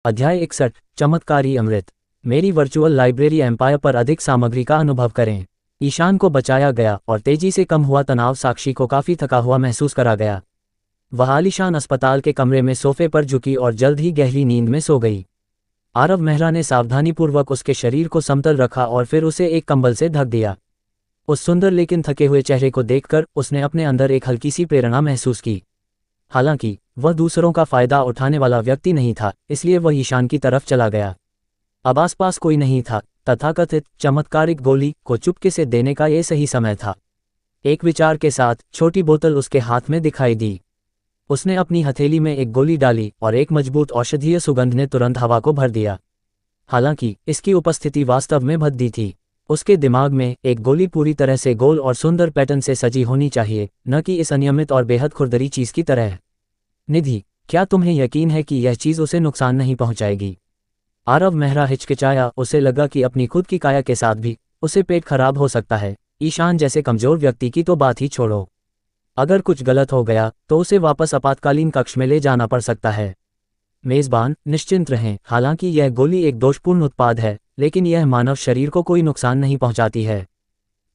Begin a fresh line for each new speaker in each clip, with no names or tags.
अध्याय 61 चमत्कारी अमृत। मेरी वर्चुअल लाइब्रेरी एम्पायर पर अधिक सामग्री का अनुभव करें। ईशान को बचाया गया और तेजी से कम हुआ तनाव साक्षी को काफ़ी थका हुआ महसूस करा गया। वह आलीशान अस्पताल के कमरे में सोफे पर झुकी और जल्द ही गहरी नींद में सो गई। आरव मेहरा ने सावधानीपूर्वक उसके शरीर को समतल रखा और फिर उसे एक कंबल से ढक दिया। उस सुंदर लेकिन थके हुए चेहरे को देखकर उसने अपने अंदर एक हल्की सी प्रेरणा महसूस की। हालांकि वह दूसरों का फायदा उठाने वाला व्यक्ति नहीं था, इसलिए वह ईशान की तरफ चला गया। अब आसपास कोई नहीं था। तथाकथित चमत्कारिक गोली को चुपके से देने का यह सही समय था। एक विचार के साथ छोटी बोतल उसके हाथ में दिखाई दी। उसने अपनी हथेली में एक गोली डाली और एक मजबूत औषधीय सुगंध ने तुरंत हवा को भर दिया। हालांकि इसकी उपस्थिति वास्तव में भद्दी थी। उसके दिमाग में एक गोली पूरी तरह से गोल और सुंदर पैटर्न से सजी होनी चाहिए, न कि इस अनियमित और बेहद खुरदरी चीज की तरह। निधि, क्या तुम्हें यकीन है कि यह चीज उसे नुकसान नहीं पहुंचाएगी? आरव मेहरा हिचकिचाया। उसे लगा कि अपनी खुद की काया के साथ भी उसे पेट खराब हो सकता है। ईशान जैसे कमजोर व्यक्ति की तो बात ही छोड़ो। अगर कुछ गलत हो गया तो उसे वापस आपातकालीन कक्ष में ले जाना पड़ सकता है। मेजबान, निश्चिंत रहें। हालांकि यह गोली एक दोषपूर्ण उत्पाद है, लेकिन यह मानव शरीर को कोई नुकसान नहीं पहुंचाती है।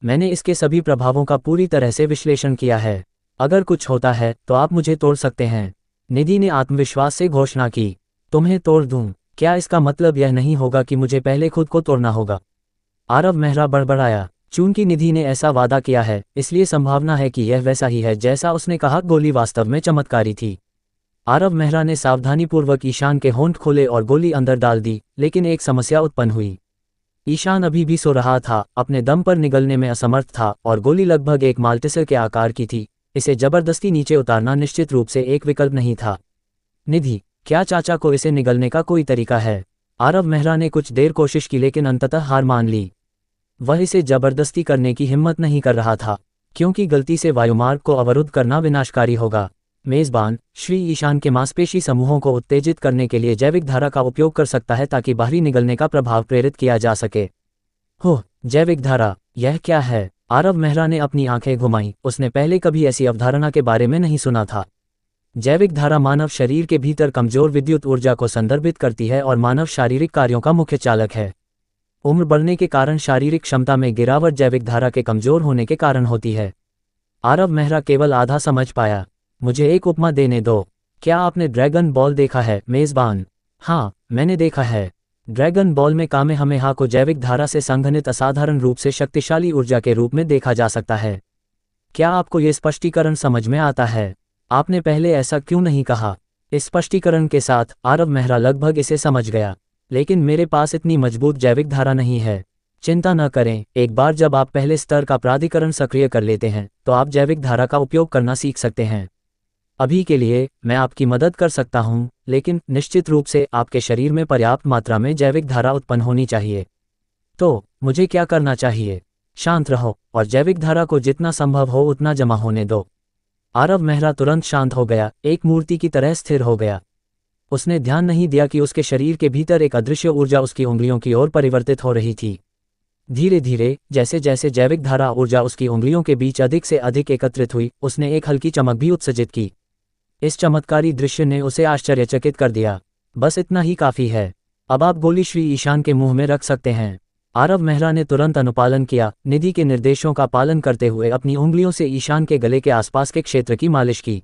मैंने इसके सभी प्रभावों का पूरी तरह से विश्लेषण किया है। अगर कुछ होता है तो आप मुझे तोड़ सकते हैं। निधि ने आत्मविश्वास से घोषणा की। तुम्हें तोड़ दूं? क्या इसका मतलब यह नहीं होगा कि मुझे पहले खुद को तोड़ना होगा? आरव मेहरा बड़बड़ाया। चूंकि निधि ने ऐसा वादा किया है, इसलिए संभावना है कि यह वैसा ही है जैसा उसने कहा। गोली वास्तव में चमत्कारी थी। आरव मेहरा ने सावधानीपूर्वक ईशान के होंठ खोले और गोली अंदर डाल दी, लेकिन एक समस्या उत्पन्न हुई। ईशान अभी भी सो रहा था, अपने दम पर निगलने में असमर्थ था और गोली लगभग एक माल्टिसर के आकार की थी। इसे जबरदस्ती नीचे उतारना निश्चित रूप से एक विकल्प नहीं था। निधि, क्या चाचा को इसे निगलने का कोई तरीका है? आरव मेहरा ने कुछ देर कोशिश की, लेकिन अंततः हार मान ली। वह इसे जबरदस्ती करने की हिम्मत नहीं कर रहा था, क्योंकि गलती से वायुमार्ग को अवरुद्ध करना विनाशकारी होगा। मेजबान, श्री ईशान के मांसपेशी समूहों को उत्तेजित करने के लिए जैविक धारा का उपयोग कर सकता है ताकि बाहरी निगलने का प्रभाव प्रेरित किया जा सके। हो, जैविक धारा, यह क्या है? आरव मेहरा ने अपनी आंखें घुमाईं। उसने पहले कभी ऐसी अवधारणा के बारे में नहीं सुना था। जैविक धारा मानव शरीर के भीतर कमजोर विद्युत ऊर्जा को संदर्भित करती है और मानव शारीरिक कार्यों का मुख्य चालक है। उम्र बढ़ने के कारण शारीरिक क्षमता में गिरावट जैविक धारा के कमजोर होने के कारण होती है। आरव मेहरा केवल आधा समझ पाया। मुझे एक उपमा देने दो। क्या आपने ड्रैगन बॉल देखा है? मेजबान, हाँ, मैंने देखा है। ड्रैगन बॉल में कामेहामेहा को जैविक धारा से संघनित असाधारण रूप से शक्तिशाली ऊर्जा के रूप में देखा जा सकता है। क्या आपको यह स्पष्टीकरण समझ में आता है? आपने पहले ऐसा क्यों नहीं कहा? इस स्पष्टीकरण के साथ आरव मेहरा लगभग इसे समझ गया। लेकिन मेरे पास इतनी मजबूत जैविक धारा नहीं है। चिंता न करें, एक बार जब आप पहले स्तर का प्राधिकरण सक्रिय कर लेते हैं तो आप जैविक धारा का उपयोग करना सीख सकते हैं। अभी के लिए मैं आपकी मदद कर सकता हूं, लेकिन निश्चित रूप से आपके शरीर में पर्याप्त मात्रा में जैविक धारा उत्पन्न होनी चाहिए। तो मुझे क्या करना चाहिए? शांत रहो और जैविक धारा को जितना संभव हो उतना जमा होने दो। आरव मेहरा तुरंत शांत हो गया, एक मूर्ति की तरह स्थिर हो गया। उसने ध्यान नहीं दिया कि उसके शरीर के भीतर एक अदृश्य ऊर्जा उसकी उंगलियों की ओर परिवर्तित हो रही थी। धीरे धीरे जैसे जैसे जैविक धारा ऊर्जा उसकी उंगलियों के बीच अधिक से अधिक एकत्रित हुई, उसने एक हल्की चमक भी उत्सर्जित की। इस चमत्कारी दृश्य ने उसे आश्चर्यचकित कर दिया। बस इतना ही काफी है। अब आप गोली श्री ईशान के मुंह में रख सकते हैं। आरव मेहरा ने तुरंत अनुपालन किया। निधि के निर्देशों का पालन करते हुए अपनी उंगलियों से ईशान के गले के आसपास के क्षेत्र की मालिश की।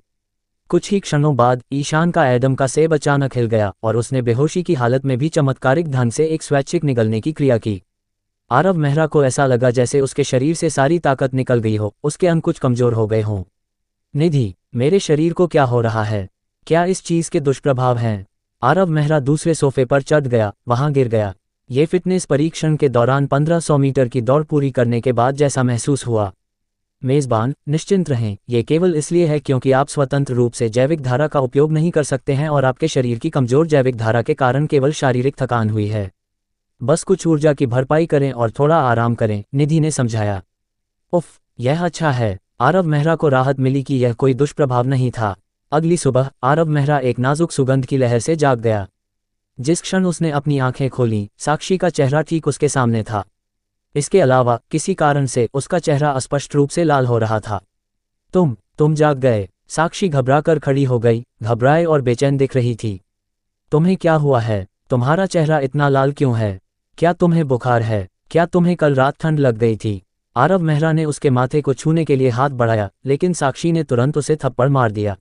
कुछ ही क्षणों बाद ईशान का एडम का सेब अचानक हिल गया और उसने बेहोशी की हालत में भी चमत्कारिक ढंग से एक स्वैच्छिक निगलने की क्रिया की। आरव मेहरा को ऐसा लगा जैसे उसके शरीर से सारी ताकत निकल गई हो, उसके अंग कुछ कमजोर हो गए हों। निधि, मेरे शरीर को क्या हो रहा है? क्या इस चीज के दुष्प्रभाव हैं? आरव मेहरा दूसरे सोफे पर चढ़ गया, वहां गिर गया। ये फिटनेस परीक्षण के दौरान 1500 मीटर की दौड़ पूरी करने के बाद जैसा महसूस हुआ। मेजबान, निश्चिंत रहें, यह केवल इसलिए है क्योंकि आप स्वतंत्र रूप से जैविक धारा का उपयोग नहीं कर सकते हैं और आपके शरीर की कमजोर जैविक धारा के कारण केवल शारीरिक थकान हुई है। बस कुछ ऊर्जा की भरपाई करें और थोड़ा आराम करें, निधि ने समझाया। उफ, यह अच्छा है। आरव मेहरा को राहत मिली कि यह कोई दुष्प्रभाव नहीं था। अगली सुबह आरव मेहरा एक नाजुक सुगंध की लहर से जाग गया। जिस क्षण उसने अपनी आंखें खोलीं, साक्षी का चेहरा ठीक उसके सामने था। इसके अलावा किसी कारण से उसका चेहरा अस्पष्ट रूप से लाल हो रहा था। तुम जाग गए? साक्षी घबराकर खड़ी हो गई, घबराए और बेचैन दिख रही थी। तुम्हें क्या हुआ है? तुम्हारा चेहरा इतना लाल क्यों है? क्या तुम्हें बुखार है? क्या तुम्हें कल रात ठंड लग गई थी? आरव मेहरा ने उसके माथे को छूने के लिए हाथ बढ़ाया, लेकिन साक्षी ने तुरंत उसे थप्पड़ मार दिया।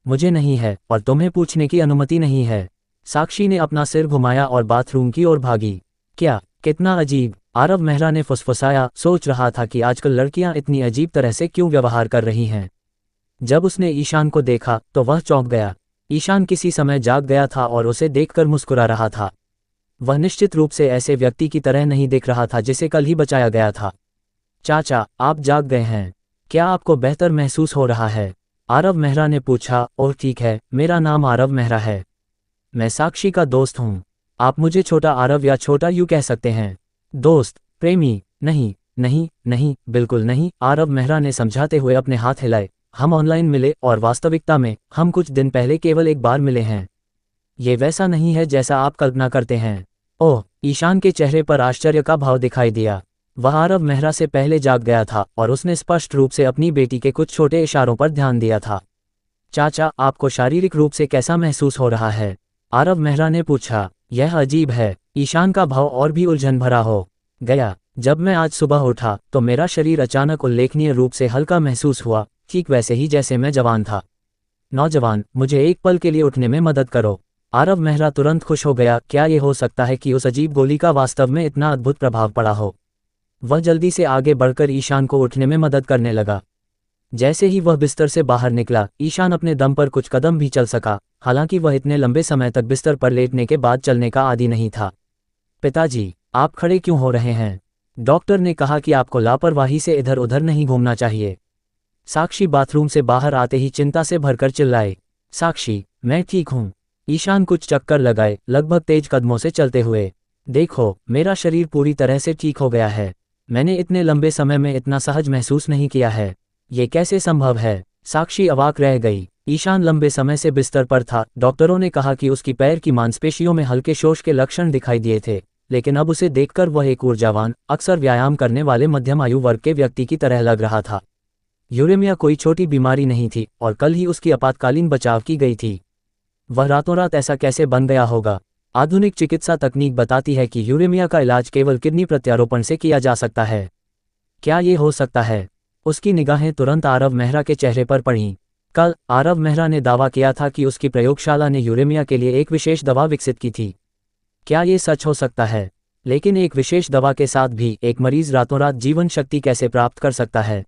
मुझे नहीं है और तुम्हें पूछने की अनुमति नहीं है। साक्षी ने अपना सिर घुमाया और बाथरूम की ओर भागी। क्या? कितना अजीब, आरव मेहरा ने फुसफुसाया, सोच रहा था कि आजकल लड़कियां इतनी अजीब तरह से क्यों व्यवहार कर रही हैं। जब उसने ईशान को देखा तो वह चौंक गया। ईशान किसी समय जाग गया था और उसे देखकर मुस्कुरा रहा था। वह निश्चित रूप से ऐसे व्यक्ति की तरह नहीं दिख रहा था जिसे कल ही बचाया गया था। चाचा, आप जाग गए हैं। क्या आपको बेहतर महसूस हो रहा है? आरव मेहरा ने पूछा। और ठीक है, मेरा नाम आरव मेहरा है। मैं साक्षी का दोस्त हूँ। आप मुझे छोटा आरव या छोटा यू कह सकते हैं। दोस्त? प्रेमी? नहीं नहीं नहीं, बिल्कुल नहीं, आरव मेहरा ने समझाते हुए अपने हाथ हिलाए। हम ऑनलाइन मिले और वास्तविकता में हम कुछ दिन पहले केवल एक बार मिले हैं। ये वैसा नहीं है जैसा आप कल्पना करते हैं। ओह, ईशान के चेहरे पर आश्चर्य का भाव दिखाई दिया। वह आरव मेहरा से पहले जाग गया था और उसने स्पष्ट रूप से अपनी बेटी के कुछ छोटे इशारों पर ध्यान दिया था। चाचा, आपको शारीरिक रूप से कैसा महसूस हो रहा है? आरव मेहरा ने पूछा। यह अजीब है, ईशान का भाव और भी उलझन भरा हो गया। जब मैं आज सुबह उठा तो मेरा शरीर अचानक उल्लेखनीय रूप से हल्का महसूस हुआ, ठीक वैसे ही जैसे मैं जवान था। नौजवान, मुझे एक पल के लिए उठने में मदद करो। आरव मेहरा तुरंत खुश हो गया। क्या ये हो सकता है कि उस अजीब गोली का वास्तव में इतना अद्भुत प्रभाव पड़ा हो? वह जल्दी से आगे बढ़कर ईशान को उठने में मदद करने लगा। जैसे ही वह बिस्तर से बाहर निकला, ईशान अपने दम पर कुछ कदम भी चल सका, हालांकि वह इतने लंबे समय तक बिस्तर पर लेटने के बाद चलने का आदी नहीं था। पिताजी, आप खड़े क्यों हो रहे हैं? डॉक्टर ने कहा कि आपको लापरवाही से इधर उधर नहीं घूमना चाहिए। साक्षी बाथरूम से बाहर आते ही चिंता से भरकर चिल्लाए। साक्षी, मैं ठीक हूँ। ईशान कुछ चक्कर लगाए, लगभग तेज कदमों से चलते हुए। देखो, मेरा शरीर पूरी तरह से ठीक हो गया है। मैंने इतने लंबे समय में इतना सहज महसूस नहीं किया है। ये कैसे संभव है? साक्षी अवाक रह गई। ईशान लंबे समय से बिस्तर पर था। डॉक्टरों ने कहा कि उसकी पैर की मांसपेशियों में हल्के शोष के लक्षण दिखाई दिए थे, लेकिन अब उसे देखकर वह एक ऊर्जावान, अक्सर व्यायाम करने वाले मध्यम आयु वर्ग के व्यक्ति की तरह लग रहा था। यूरेमिया कोई छोटी बीमारी नहीं थी और कल ही उसकी आपातकालीन बचाव की गई थी। वह रातों रात ऐसा कैसे बन गया होगा? आधुनिक चिकित्सा तकनीक बताती है कि यूरेमिया का इलाज केवल किडनी प्रत्यारोपण से किया जा सकता है। क्या ये हो सकता है? उसकी निगाहें तुरंत आरव मेहरा के चेहरे पर पड़ीं। कल आरव मेहरा ने दावा किया था कि उसकी प्रयोगशाला ने यूरेमिया के लिए एक विशेष दवा विकसित की थी। क्या ये सच हो सकता है? लेकिन एक विशेष दवा के साथ भी एक मरीज रातों रात जीवन शक्ति कैसे प्राप्त कर सकता है?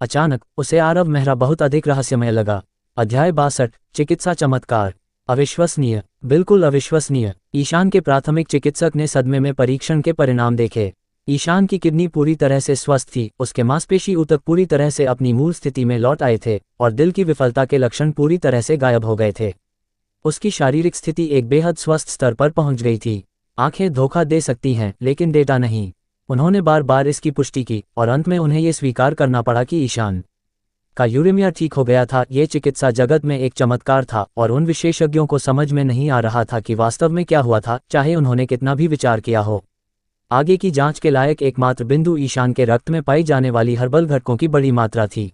अचानक उसे आरव मेहरा बहुत अधिक रहस्यमय लगा। अध्याय 62, चिकित्सा चमत्कार। अविश्वसनीय, बिल्कुल अविश्वसनीय। ईशान के प्राथमिक चिकित्सक ने सदमे में परीक्षण के परिणाम देखे। ईशान की किडनी पूरी तरह से स्वस्थ थी, उसके मांसपेशी ऊतक पूरी तरह से अपनी मूल स्थिति में लौट आए थे और दिल की विफलता के लक्षण पूरी तरह से गायब हो गए थे। उसकी शारीरिक स्थिति एक बेहद स्वस्थ स्तर पर पहुंच गई थी। आंखें धोखा दे सकती हैं, लेकिन डेटा नहीं। उन्होंने बार बार इसकी पुष्टि की और अंत में उन्हें यह स्वीकार करना पड़ा कि ईशान का यूरेमिया ठीक हो गया था। ये चिकित्सा जगत में एक चमत्कार था और उन विशेषज्ञों को समझ में नहीं आ रहा था कि वास्तव में क्या हुआ था, चाहे उन्होंने कितना भी विचार किया हो। आगे की जांच के लायक एकमात्र बिंदु ईशान के रक्त में पाई जाने वाली हर्बल घटकों की बड़ी मात्रा थी।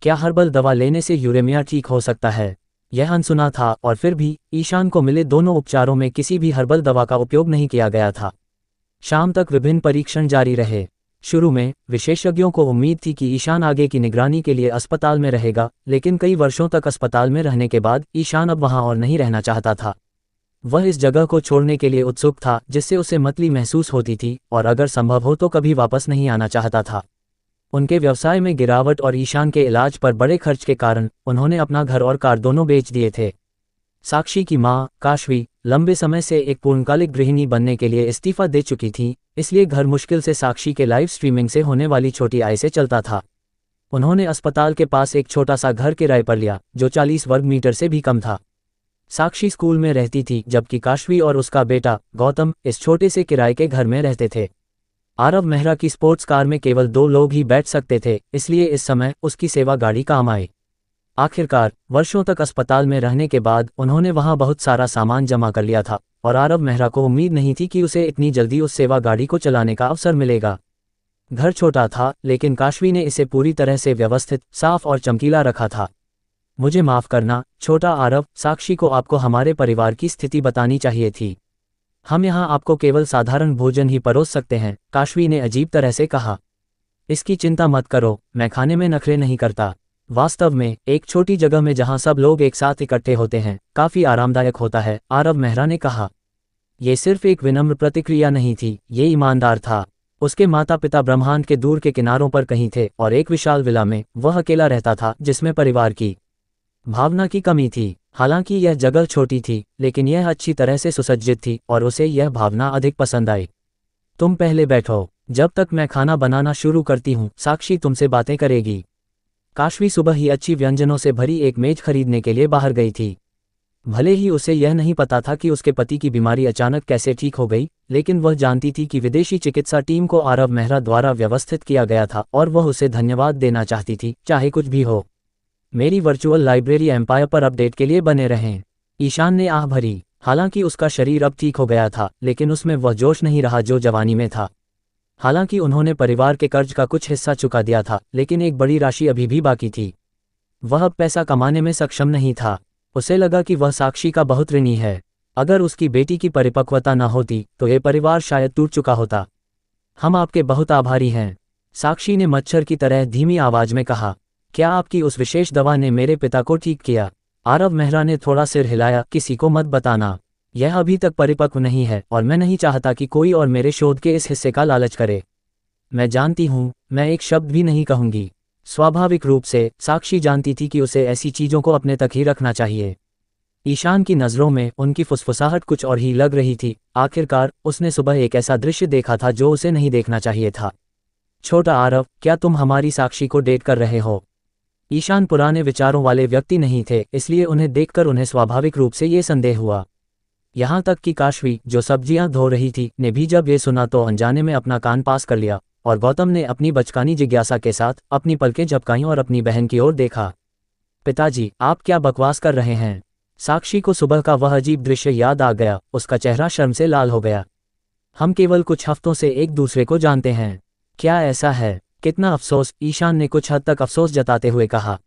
क्या हर्बल दवा लेने से यूरेमिया ठीक हो सकता है? यह अनसुना था और फिर भी ईशान को मिले दोनों उपचारों में किसी भी हर्बल दवा का उपयोग नहीं किया गया था। शाम तक विभिन्न परीक्षण जारी रहे। शुरू में विशेषज्ञों को उम्मीद थी कि ईशान आगे की निगरानी के लिए अस्पताल में रहेगा, लेकिन कई वर्षों तक अस्पताल में रहने के बाद ईशान अब वहां और नहीं रहना चाहता था। वह इस जगह को छोड़ने के लिए उत्सुक था जिससे उसे मतली महसूस होती थी और अगर संभव हो तो कभी वापस नहीं आना चाहता था। उनके व्यवसाय में गिरावट और ईशान के इलाज पर बड़े खर्च के कारण उन्होंने अपना घर और कार दोनों बेच दिए थे। साक्षी की मां, काशवी, लंबे समय से एक पूर्णकालिक गृहिणी बनने के लिए इस्तीफा दे चुकी थी, इसलिए घर मुश्किल से साक्षी के लाइव स्ट्रीमिंग से होने वाली छोटी आय से चलता था। उन्होंने अस्पताल के पास एक छोटा सा घर किराए पर लिया, जो 40 वर्ग मीटर से भी कम था। साक्षी स्कूल में रहती थी, जबकि काशवी और उसका बेटा गौतम इस छोटे से किराए के घर में रहते थे। आरव मेहरा की स्पोर्ट्स कार में केवल 2 लोग ही बैठ सकते थे, इसलिए इस समय उसकी सेवा गाड़ी काम आई। आखिरकार वर्षों तक अस्पताल में रहने के बाद उन्होंने वहां बहुत सारा सामान जमा कर लिया था और आरव मेहरा को उम्मीद नहीं थी कि उसे इतनी जल्दी उस सेवा गाड़ी को चलाने का अवसर मिलेगा। घर छोटा था, लेकिन काशवी ने इसे पूरी तरह से व्यवस्थित, साफ और चमकीला रखा था। मुझे माफ करना, छोटा आरव, साक्षी को आपको हमारे परिवार की स्थिति बतानी चाहिए थी। हम यहाँ आपको केवल साधारण भोजन ही परोस सकते हैं, काशवी ने अजीब तरह से कहा। इसकी चिंता मत करो, मैं खाने में नखरे नहीं करता। वास्तव में एक छोटी जगह में जहाँ सब लोग एक साथ इकट्ठे होते हैं काफ़ी आरामदायक होता है, आरव मेहरा ने कहा। ये सिर्फ एक विनम्र प्रतिक्रिया नहीं थी, ये ईमानदार था। उसके माता पिता ब्रह्मांड के दूर के किनारों पर कहीं थे और एक विशाल विला में वह अकेला रहता था जिसमें परिवार की भावना की कमी थी। हालांकि यह जगह छोटी थी, लेकिन यह अच्छी तरह से सुसज्जित थी और उसे यह भावना अधिक पसंद आई। तुम पहले बैठो, जब तक मैं खाना बनाना शुरू करती हूँ साक्षी तुमसे बातें करेगी। काशवी सुबह ही अच्छी व्यंजनों से भरी एक मेज खरीदने के लिए बाहर गई थी। भले ही उसे यह नहीं पता था कि उसके पति की बीमारी अचानक कैसे ठीक हो गई, लेकिन वह जानती थी कि विदेशी चिकित्सा टीम को आरव मेहरा द्वारा व्यवस्थित किया गया था और वह उसे धन्यवाद देना चाहती थी, चाहे कुछ भी हो। मेरी वर्चुअल लाइब्रेरी एम्पायर पर अपडेट के लिए बने रहें। ईशान ने आह भरी। हालांकि उसका शरीर अब ठीक हो गया था, लेकिन उसमें वह जोश नहीं रहा जो जवानी में था। हालांकि उन्होंने परिवार के कर्ज का कुछ हिस्सा चुका दिया था, लेकिन एक बड़ी राशि अभी भी बाकी थी। वह अब पैसा कमाने में सक्षम नहीं था। उसे लगा कि वह साक्षी का बहुत ऋणी है। अगर उसकी बेटी की परिपक्वता न होती तो ये परिवार शायद टूट चुका होता। हम आपके बहुत आभारी हैं, साक्षी ने मच्छर की तरह धीमी आवाज में कहा। क्या आपकी उस विशेष दवा ने मेरे पिता को ठीक किया? आरव मेहरा ने थोड़ा सिर हिलाया। किसी को मत बताना, यह अभी तक परिपक्व नहीं है और मैं नहीं चाहता कि कोई और मेरे शोध के इस हिस्से का लालच करे। मैं जानती हूँ, मैं एक शब्द भी नहीं कहूंगी। स्वाभाविक रूप से साक्षी जानती थी कि उसे ऐसी चीजों को अपने तक ही रखना चाहिए। ईशान की नज़रों में उनकी फुसफुसाहट कुछ और ही लग रही थी। आखिरकार उसने सुबह एक ऐसा दृश्य देखा था जो उसे नहीं देखना चाहिए था। छोटा आरव, क्या तुम हमारी साक्षी को डेट कर रहे हो? ईशान पुराने विचारों वाले व्यक्ति नहीं थे, इसलिए उन्हें देखकर उन्हें स्वाभाविक रूप से ये संदेह हुआ। यहाँ तक कि काशवी, जो सब्जियां धो रही थी, ने भी जब ये सुना तो अनजाने में अपना कान पास कर लिया और गौतम ने अपनी बचकानी जिज्ञासा के साथ अपनी पलकें झपकाईं और अपनी बहन की ओर देखा। पिताजी, आप क्या बकवास कर रहे हैं? साक्षी को सुबह का वह अजीब दृश्य याद आ गया। उसका चेहरा शर्म से लाल हो गया। हम केवल कुछ हफ्तों से एक दूसरे को जानते हैं। क्या ऐसा है? कितना अफसोस, ईशान ने कुछ हद तक अफसोस जताते हुए कहा।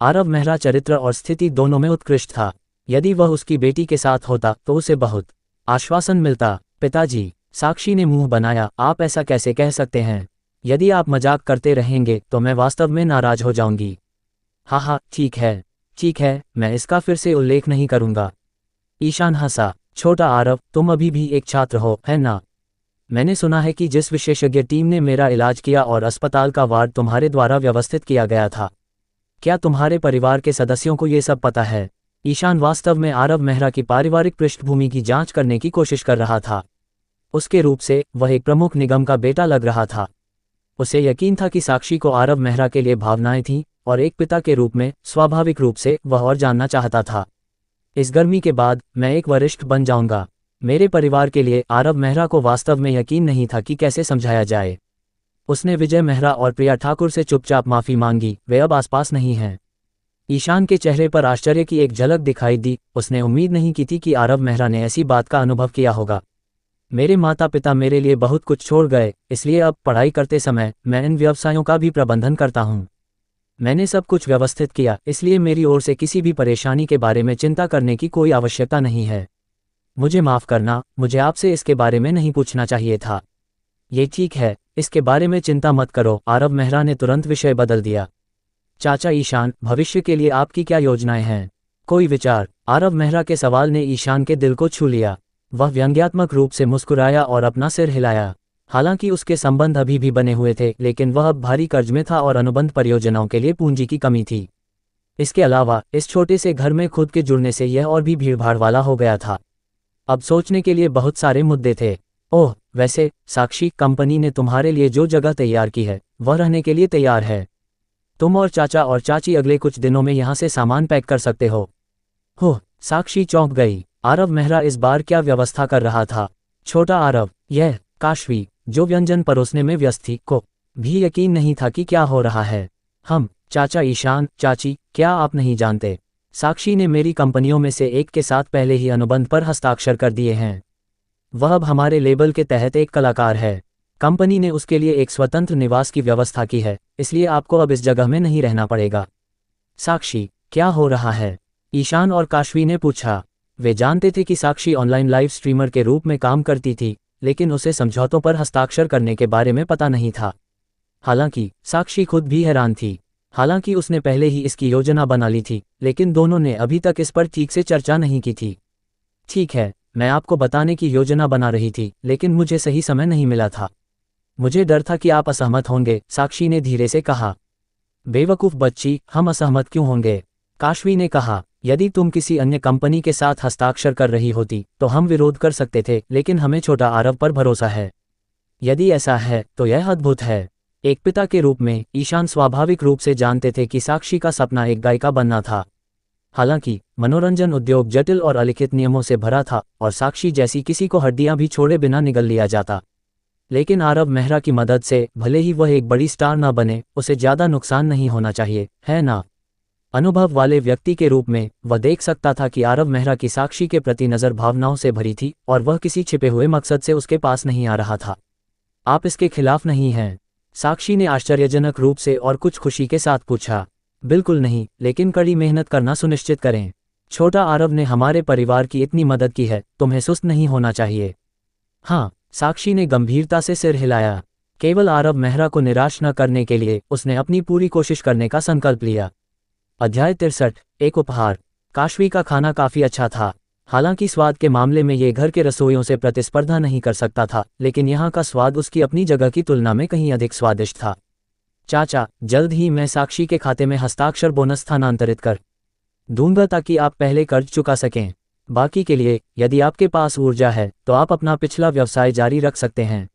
आरव मेहरा चरित्र और स्थिति दोनों में उत्कृष्ट था। यदि वह उसकी बेटी के साथ होता तो उसे बहुत आश्वासन मिलता। पिताजी, साक्षी ने मुंह बनाया। आप ऐसा कैसे कह सकते हैं? यदि आप मजाक करते रहेंगे तो मैं वास्तव में नाराज हो जाऊंगी। हाँ, ठीक है, मैं इसका फिर से उल्लेख नहीं करूंगा। ईशान हंसा। छोटा आरव, तुम अभी भी एक छात्र हो, है ना? मैंने सुना है कि जिस विशेषज्ञ टीम ने मेरा इलाज किया और अस्पताल का वार्ड तुम्हारे द्वारा व्यवस्थित किया गया था, क्या तुम्हारे परिवार के सदस्यों को ये सब पता है? ईशान वास्तव में आरव मेहरा की पारिवारिक पृष्ठभूमि की जांच करने की कोशिश कर रहा था। उसके रूप से वह एक प्रमुख निगम का बेटा लग रहा था। उसे यकीन था कि साक्षी को आरव मेहरा के लिए भावनाएं थीं और एक पिता के रूप में स्वाभाविक रूप से वह और जानना चाहता था। इस गर्मी के बाद मैं एक वरिष्ठ बन जाऊंगा। मेरे परिवार के लिए आरव मेहरा को वास्तव में यकीन नहीं था कि कैसे समझाया जाए। उसने विजय मेहरा और प्रिया ठाकुर से चुपचाप माफी मांगी। वे अब आसपास नहीं हैं। ईशान के चेहरे पर आश्चर्य की एक झलक दिखाई दी। उसने उम्मीद नहीं की थी कि आरव मेहरा ने ऐसी बात का अनुभव किया होगा। मेरे माता पिता मेरे लिए बहुत कुछ छोड़ गए, इसलिए अब पढ़ाई करते समय मैं इन व्यवसायों का भी प्रबंधन करता हूँ। मैंने सब कुछ व्यवस्थित किया, इसलिए मेरी ओर से किसी भी परेशानी के बारे में चिंता करने की कोई आवश्यकता नहीं है। मुझे माफ़ करना, मुझे आपसे इसके बारे में नहीं पूछना चाहिए था। ये ठीक है, इसके बारे में चिंता मत करो। आरव मेहरा ने तुरंत विषय बदल दिया। चाचा ईशान, भविष्य के लिए आपकी क्या योजनाएं हैं? कोई विचार? आरव मेहरा के सवाल ने ईशान के दिल को छू लिया। वह व्यंग्यात्मक रूप से मुस्कुराया और अपना सिर हिलाया। हालांकि उसके संबंध अभी भी बने हुए थे, लेकिन वह अब भारी कर्ज में था और अनुबंध परियोजनाओं के लिए पूंजी की कमी थी। इसके अलावा इस छोटे से घर में खुद के जुड़ने से यह और भी भीड़भाड़ वाला हो गया था। अब सोचने के लिए बहुत सारे मुद्दे थे। ओह, वैसे साक्षी, कंपनी ने तुम्हारे लिए जो जगह तैयार की है वह रहने के लिए तैयार है। तुम और चाचा और चाची अगले कुछ दिनों में यहाँ से सामान पैक कर सकते हो। हो, साक्षी चौंक गई। आरव मेहरा इस बार क्या व्यवस्था कर रहा था? छोटा आरव, यह काशवी, जो व्यंजन परोसने में व्यस्त थी, को भी यकीन नहीं था कि क्या हो रहा है। हम चाचा ईशान, चाची, क्या आप नहीं जानते? साक्षी ने मेरी कंपनियों में से एक के साथ पहले ही अनुबंध पर हस्ताक्षर कर दिए हैं। वह अब हमारे लेबल के तहत एक कलाकार है। कंपनी ने उसके लिए एक स्वतंत्र निवास की व्यवस्था की है, इसलिए आपको अब इस जगह में नहीं रहना पड़ेगा। साक्षी, क्या हो रहा है? ईशान और काशवी ने पूछा। वे जानते थे कि साक्षी ऑनलाइन लाइव स्ट्रीमर के रूप में काम करती थी, लेकिन उसे समझौतों पर हस्ताक्षर करने के बारे में पता नहीं था। हालांकि साक्षी खुद भी हैरान थी। हालांकि उसने पहले ही इसकी योजना बना ली थी, लेकिन दोनों ने अभी तक इस पर ठीक से चर्चा नहीं की थी। ठीक है, मैं आपको बताने की योजना बना रही थी, लेकिन मुझे सही समय नहीं मिला था। मुझे डर था कि आप असहमत होंगे, साक्षी ने धीरे से कहा। बेवकूफ़ बच्ची, हम असहमत क्यों होंगे? काशवी ने कहा। यदि तुम किसी अन्य कंपनी के साथ हस्ताक्षर कर रही होती तो हम विरोध कर सकते थे, लेकिन हमें छोटा आरव पर भरोसा है। यदि ऐसा है तो यह अद्भुत है। एक पिता के रूप में ईशान स्वाभाविक रूप से जानते थे कि साक्षी का सपना एक गायिका बनना था। हालांकि मनोरंजन उद्योग जटिल और अलिखित नियमों से भरा था और साक्षी जैसी किसी को हड्डियां भी छोड़े बिना निगल लिया जाता। लेकिन आरव मेहरा की मदद से भले ही वह एक बड़ी स्टार ना बने, उसे ज़्यादा नुकसान नहीं होना चाहिए, है ना? अनुभव वाले व्यक्ति के रूप में वह देख सकता था कि आरव मेहरा की साक्षी के प्रति नज़र भावनाओं से भरी थी और वह किसी छिपे हुए मकसद से उसके पास नहीं आ रहा था। आप इसके खिलाफ नहीं हैं? साक्षी ने आश्चर्यजनक रूप से और कुछ खुशी के साथ पूछा। बिल्कुल नहीं, लेकिन कड़ी मेहनत करना सुनिश्चित करें। छोटा आरव ने हमारे परिवार की इतनी मदद की है, तुम्हें सुस्त नहीं होना चाहिए। हाँ, साक्षी ने गंभीरता से सिर हिलाया। केवल आरव मेहरा को निराश न करने के लिए उसने अपनी पूरी कोशिश करने का संकल्प लिया। अध्याय 63, एक उपहार। काशवी का खाना काफ़ी अच्छा था। हालांकि स्वाद के मामले में ये घर के रसोइयों से प्रतिस्पर्धा नहीं कर सकता था, लेकिन यहाँ का स्वाद उसकी अपनी जगह की तुलना में कहीं अधिक स्वादिष्ट था। चाचा, जल्द ही मैं साक्षी के खाते में हस्ताक्षर बोनस स्थानांतरित कर दूंगा ताकि आप पहले कर्ज चुका सकें। बाकी के लिए, यदि आपके पास ऊर्जा है तो आप अपना पिछला व्यवसाय जारी रख सकते हैं।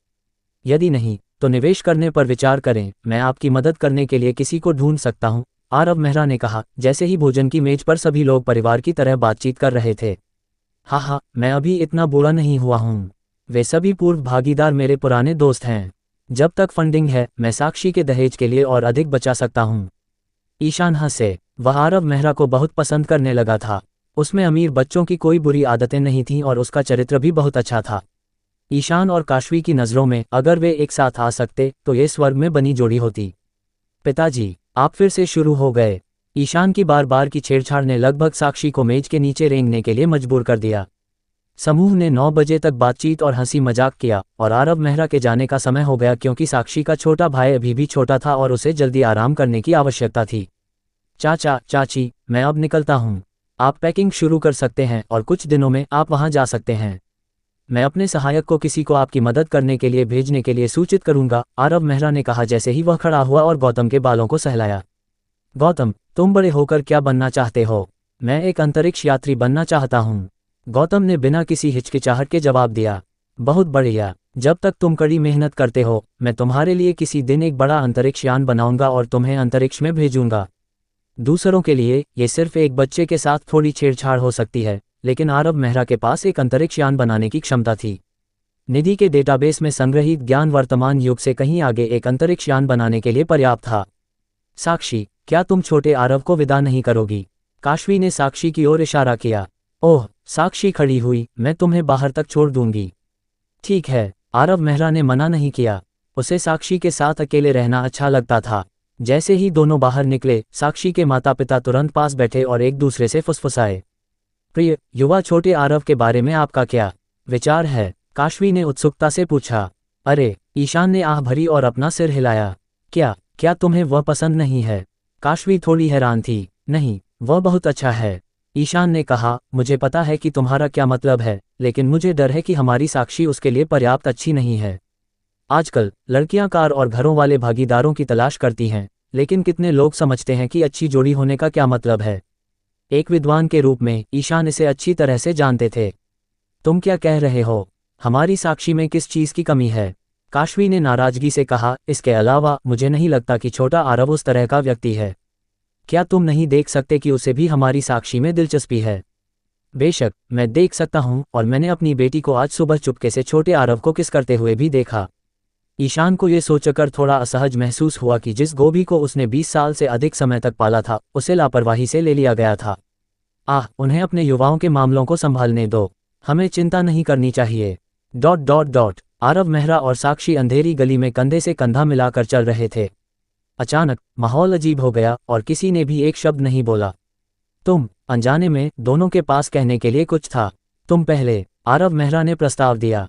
यदि नहीं, तो निवेश करने पर विचार करें। मैं आपकी मदद करने के लिए किसी को ढूंढ सकता हूँ, आरव मेहरा ने कहा, जैसे ही भोजन की मेज पर सभी लोग परिवार की तरह बातचीत कर रहे थे। हाँ, मैं अभी इतना बुरा नहीं हुआ हूँ। वे सभी पूर्व भागीदार मेरे पुराने दोस्त हैं। जब तक फंडिंग है, मैं साक्षी के दहेज के लिए और अधिक बचा सकता हूँ। ईशान हंसे। वह आरव मेहरा को बहुत पसंद करने लगा था। उसमें अमीर बच्चों की कोई बुरी आदतें नहीं थीं और उसका चरित्र भी बहुत अच्छा था। ईशान और काशवी की नज़रों में अगर वे एक साथ आ सकते तो ये स्वर्ग में बनी जोड़ी होती। पिताजी, आप फिर से शुरू हो गए। ईशान की बार बार की छेड़छाड़ ने लगभग साक्षी को मेज के नीचे रेंगने के लिए मजबूर कर दिया। समूह ने 9 बजे तक बातचीत और हंसी मजाक किया और आरव मेहरा के जाने का समय हो गया क्योंकि साक्षी का छोटा भाई अभी भी छोटा था और उसे जल्दी आराम करने की आवश्यकता थी। चाचा, चाची, मैं अब निकलता हूँ। आप पैकिंग शुरू कर सकते हैं और कुछ दिनों में आप वहाँ जा सकते हैं। मैं अपने सहायक को किसी को आपकी मदद करने के लिए भेजने के लिए सूचित करूंगा, आरव मेहरा ने कहा जैसे ही वह खड़ा हुआ और गौतम के बालों को सहलाया। गौतम, तुम बड़े होकर क्या बनना चाहते हो? मैं एक अंतरिक्ष यात्री बनना चाहता हूँ, गौतम ने बिना किसी हिचकिचाहट के जवाब दिया। बहुत बढ़िया, जब तक तुम कड़ी मेहनत करते हो, मैं तुम्हारे लिए किसी दिन एक बड़ा अंतरिक्ष यान बनाऊंगा और तुम्हें अंतरिक्ष में भेजूंगा। दूसरों के लिए ये सिर्फ एक बच्चे के साथ थोड़ी छेड़छाड़ हो सकती है, लेकिन आरव मेहरा के पास एक अंतरिक्ष यान बनाने की क्षमता थी। निधि के डेटाबेस में संग्रहित ज्ञान वर्तमान युग से कहीं आगे एक अंतरिक्ष यान बनाने के लिए पर्याप्त था। साक्षी, क्या तुम छोटे आरव को विदा नहीं करोगी? काशवी ने साक्षी की ओर इशारा किया। ओह, साक्षी खड़ी हुई, मैं तुम्हें बाहर तक छोड़ दूंगी। ठीक है, आरव मेहरा ने मना नहीं किया। उसे साक्षी के साथ अकेले रहना अच्छा लगता था। जैसे ही दोनों बाहर निकले, साक्षी के माता पिता तुरंत पास बैठे और एक दूसरे से फुसफुसाए। प्रिय युवा, छोटे आरव के बारे में आपका क्या विचार है? काशवी ने उत्सुकता से पूछा। अरे, ईशान ने आह भरी और अपना सिर हिलाया। क्या तुम्हें वह पसंद नहीं है? काशवी थोड़ी हैरान थी। नहीं, वह बहुत अच्छा है, ईशान ने कहा। मुझे पता है कि तुम्हारा क्या मतलब है, लेकिन मुझे डर है कि हमारी साक्षी उसके लिए पर्याप्त अच्छी नहीं है। आजकल लड़कियां कार और घरों वाले भागीदारों की तलाश करती हैं, लेकिन कितने लोग समझते हैं कि अच्छी जोड़ी होने का क्या मतलब है? एक विद्वान के रूप में ईशान इसे अच्छी तरह से जानते थे। तुम क्या कह रहे हो? हमारी साक्षी में किस चीज़ की कमी है? काशवी ने नाराजगी से कहा। इसके अलावा मुझे नहीं लगता कि छोटा आरव उस तरह का व्यक्ति है। क्या तुम नहीं देख सकते कि उसे भी हमारी साक्षी में दिलचस्पी है? बेशक, मैं देख सकता हूँ, और मैंने अपनी बेटी को आज सुबह चुपके से छोटे आरव को किस करते हुए भी देखा। ईशान को ये सोचकर थोड़ा असहज महसूस हुआ कि जिस गोभी को उसने 20 साल से अधिक समय तक पाला था, उसे लापरवाही से ले लिया गया था। उन्हें अपने युवाओं के मामलों को संभालने दो, हमें चिंता नहीं करनी चाहिए। ... आरव मेहरा और साक्षी अंधेरी गली में कंधे से कंधा मिलाकर चल रहे थे। अचानक माहौल अजीब हो गया और किसी ने भी एक शब्द नहीं बोला। तुम अनजाने में दोनों के पास कहने के लिए कुछ था। तुम पहले, आरव मेहरा ने प्रस्ताव दिया।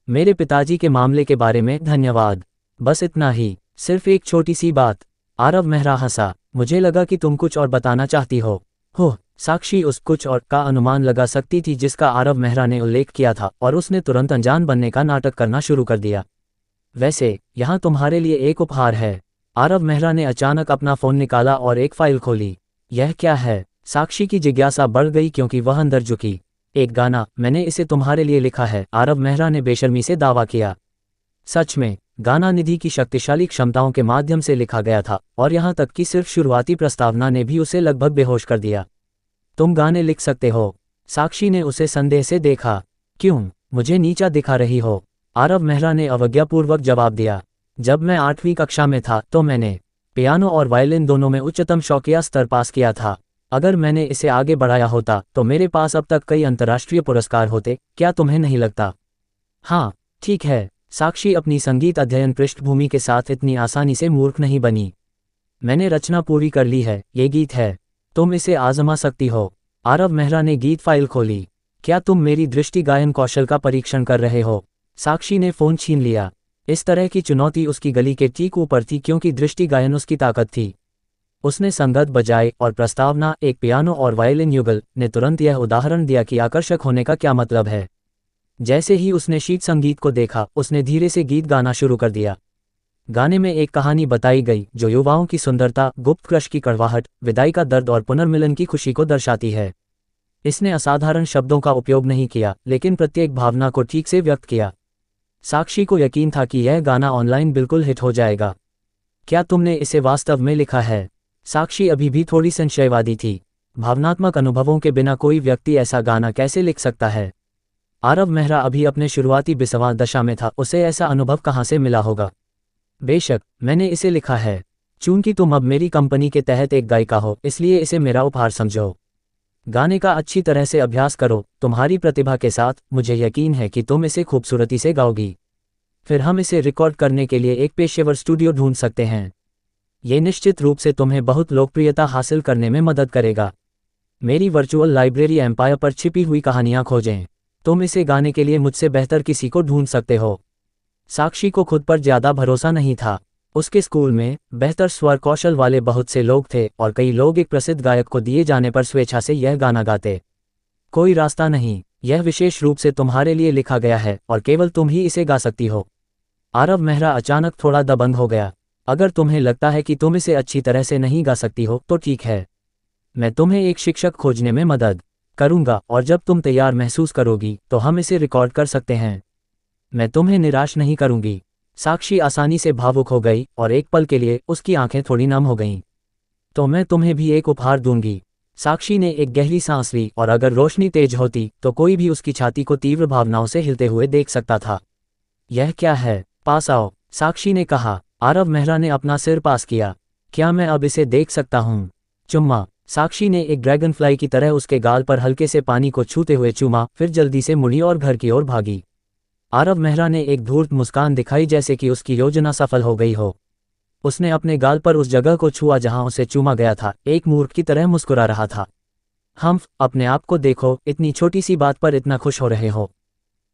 मेरे पिताजी के मामले के बारे में धन्यवाद। बस इतना ही, सिर्फ एक छोटी सी बात। आरव मेहरा हंसा। मुझे लगा कि तुम कुछ और बताना चाहती हो। साक्षी उस कुछ और का अनुमान लगा सकती थी जिसका आरव मेहरा ने उल्लेख किया था, और उसने तुरंत अनजान बनने का नाटक करना शुरू कर दिया। वैसे यहाँ तुम्हारे लिए एक उपहार है। आरव मेहरा ने अचानक अपना फोन निकाला और एक फाइल खोली। यह क्या है? साक्षी की जिज्ञासा बढ़ गई क्योंकि वह अंदर झुकी। एक गाना, मैंने इसे तुम्हारे लिए लिखा है, आरव मेहरा ने बेशर्मी से दावा किया। सच में, गाना निधि की शक्तिशाली क्षमताओं के माध्यम से लिखा गया था, और यहाँ तक कि सिर्फ शुरुआती प्रस्तावना ने भी उसे लगभग बेहोश कर दिया। तुम गाने लिख सकते हो? साक्षी ने उसे संदेह से देखा। क्यों, मुझे नीचा दिखा रही हो? आरव मेहरा ने अवज्ञापूर्वक जवाब दिया। जब मैं 8वीं कक्षा में था तो मैंने पियानो और वायलिन दोनों में उच्चतम शौकिया स्तर पास किया था। अगर मैंने इसे आगे बढ़ाया होता तो मेरे पास अब तक कई अंतर्राष्ट्रीय पुरस्कार होते। क्या तुम्हें नहीं लगता? हाँ, ठीक है। साक्षी अपनी संगीत अध्ययन पृष्ठभूमि के साथ इतनी आसानी से मूर्ख नहीं बनी। मैंने रचना पूरी कर ली है, ये गीत है। तुम इसे आजमा सकती हो। आरव मेहरा ने गीत फाइल खोली। क्या तुम मेरी दृष्टि गायन कौशल का परीक्षण कर रहे हो? साक्षी ने फोन छीन लिया। इस तरह की चुनौती उसकी गली के ठीक ऊपर थी क्योंकि दृष्टि गायन उसकी ताकत थी। उसने संगत बजाई और प्रस्तावना, एक पियानो और वायलिन युगल, ने तुरंत यह उदाहरण दिया कि आकर्षक होने का क्या मतलब है। जैसे ही उसने शीत संगीत को देखा, उसने धीरे से गीत गाना शुरू कर दिया। गाने में एक कहानी बताई गई जो युवाओं की सुंदरता, गुप्त क्रश की कड़वाहट, विदाई का दर्द और पुनर्मिलन की खुशी को दर्शाती है। इसने असाधारण शब्दों का उपयोग नहीं किया, लेकिन प्रत्येक भावना को ठीक से व्यक्त किया। साक्षी को यकीन था कि यह गाना ऑनलाइन बिल्कुल हिट हो जाएगा। क्या तुमने इसे वास्तव में लिखा है? साक्षी अभी भी थोड़ी संशयवादी थी। भावनात्मक अनुभवों के बिना कोई व्यक्ति ऐसा गाना कैसे लिख सकता है? आरव मेहरा अभी अपने शुरुआती बिस्वा दशा में था, उसे ऐसा अनुभव कहाँ से मिला होगा? बेशक, मैंने इसे लिखा है। चूंकि तुम अब मेरी कंपनी के तहत एक गायिका हो, इसलिए इसे मेरा उपहार समझो। गाने का अच्छी तरह से अभ्यास करो। तुम्हारी प्रतिभा के साथ मुझे यकीन है कि तुम इसे खूबसूरती से गाओगी। फिर हम इसे रिकॉर्ड करने के लिए एक पेशेवर स्टूडियो ढूंढ सकते हैं। ये निश्चित रूप से तुम्हें बहुत लोकप्रियता हासिल करने में मदद करेगा। मेरी वर्चुअल लाइब्रेरी एम्पायर पर छिपी हुई कहानियां खोजें। तुम इसे गाने के लिए मुझसे बेहतर किसी को ढूंढ सकते हो। साक्षी को खुद पर ज्यादा भरोसा नहीं था। उसके स्कूल में बेहतर स्वर कौशल वाले बहुत से लोग थे, और कई लोग एक प्रसिद्ध गायक को दिए जाने पर स्वेच्छा से यह गाना गाते। कोई रास्ता नहीं, यह विशेष रूप से तुम्हारे लिए लिखा गया है और केवल तुम ही इसे गा सकती हो। आरव मेहरा अचानक थोड़ा दबंग हो गया। अगर तुम्हें लगता है कि तुम इसे अच्छी तरह से नहीं गा सकती हो तो ठीक है, मैं तुम्हें एक शिक्षक खोजने में मदद करूंगा, और जब तुम तैयार महसूस करोगी तो हम इसे रिकॉर्ड कर सकते हैं। मैं तुम्हें निराश नहीं करूंगी। साक्षी आसानी से भावुक हो गई और एक पल के लिए उसकी आंखें थोड़ी नम हो गईं। तो मैं तुम्हें भी एक उपहार दूंगी। साक्षी ने एक गहरी सांस ली, और अगर रोशनी तेज होती तो कोई भी उसकी छाती को तीव्र भावनाओं से हिलते हुए देख सकता था। यह क्या है? पास आओ, साक्षी ने कहा। आरव मेहरा ने अपना सिर पास किया। क्या मैं अब इसे देख सकता हूँ? चुम्मा। साक्षी ने एक ड्रैगन फ्लाई की तरह उसके गाल पर हल्के से पानी को छूते हुए चूमा, फिर जल्दी से मुड़ी और घर की ओर भागी। आरव मेहरा ने एक धूर्त मुस्कान दिखाई, जैसे कि उसकी योजना सफल हो गई हो। उसने अपने गाल पर उस जगह को छुआ जहां उसे चूमा गया था, एक मूर्ख की तरह मुस्कुरा रहा था। अपने आप को देखो, इतनी छोटी सी बात पर इतना खुश हो रहे हो।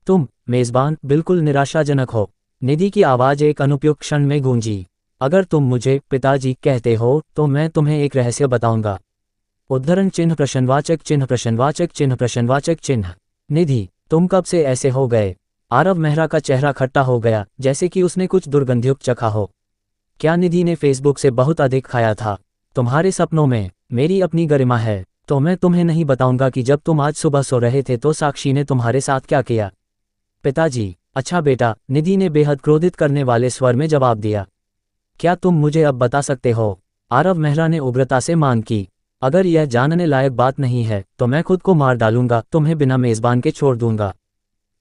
तुम, मेजबान, बिल्कुल निराशाजनक हो। निधि की आवाज एक अनुपयुक्त क्षण में गूंजी। अगर तुम मुझे पिताजी कहते हो तो मैं तुम्हें एक रहस्य बताऊंगा। उद्धरण चिन्ह प्रश्नवाचक चिन्ह प्रश्नवाचक चिन्ह प्रश्नवाचक चिन्ह। निधि, तुम कब से ऐसे हो गए? आरव मेहरा का चेहरा खट्टा हो गया, जैसे कि उसने कुछ दुर्गंधयुक्त चखा हो। क्या निधि ने फेसबुक से बहुत अधिक खाया था? तुम्हारे सपनों में मेरी अपनी गरिमा है, तो मैं तुम्हें नहीं बताऊंगा कि जब तुम आज सुबह सो रहे थे तो साक्षी ने तुम्हारे साथ क्या किया। पिताजी, अच्छा बेटा, निधि ने बेहद क्रोधित करने वाले स्वर में जवाब दिया। क्या तुम मुझे अब बता सकते हो? आरव मेहरा ने उग्रता से मांग की। अगर यह जानने लायक बात नहीं है तो मैं खुद को मार डालूंगा, तुम्हें बिना मेजबान के छोड़ दूंगा।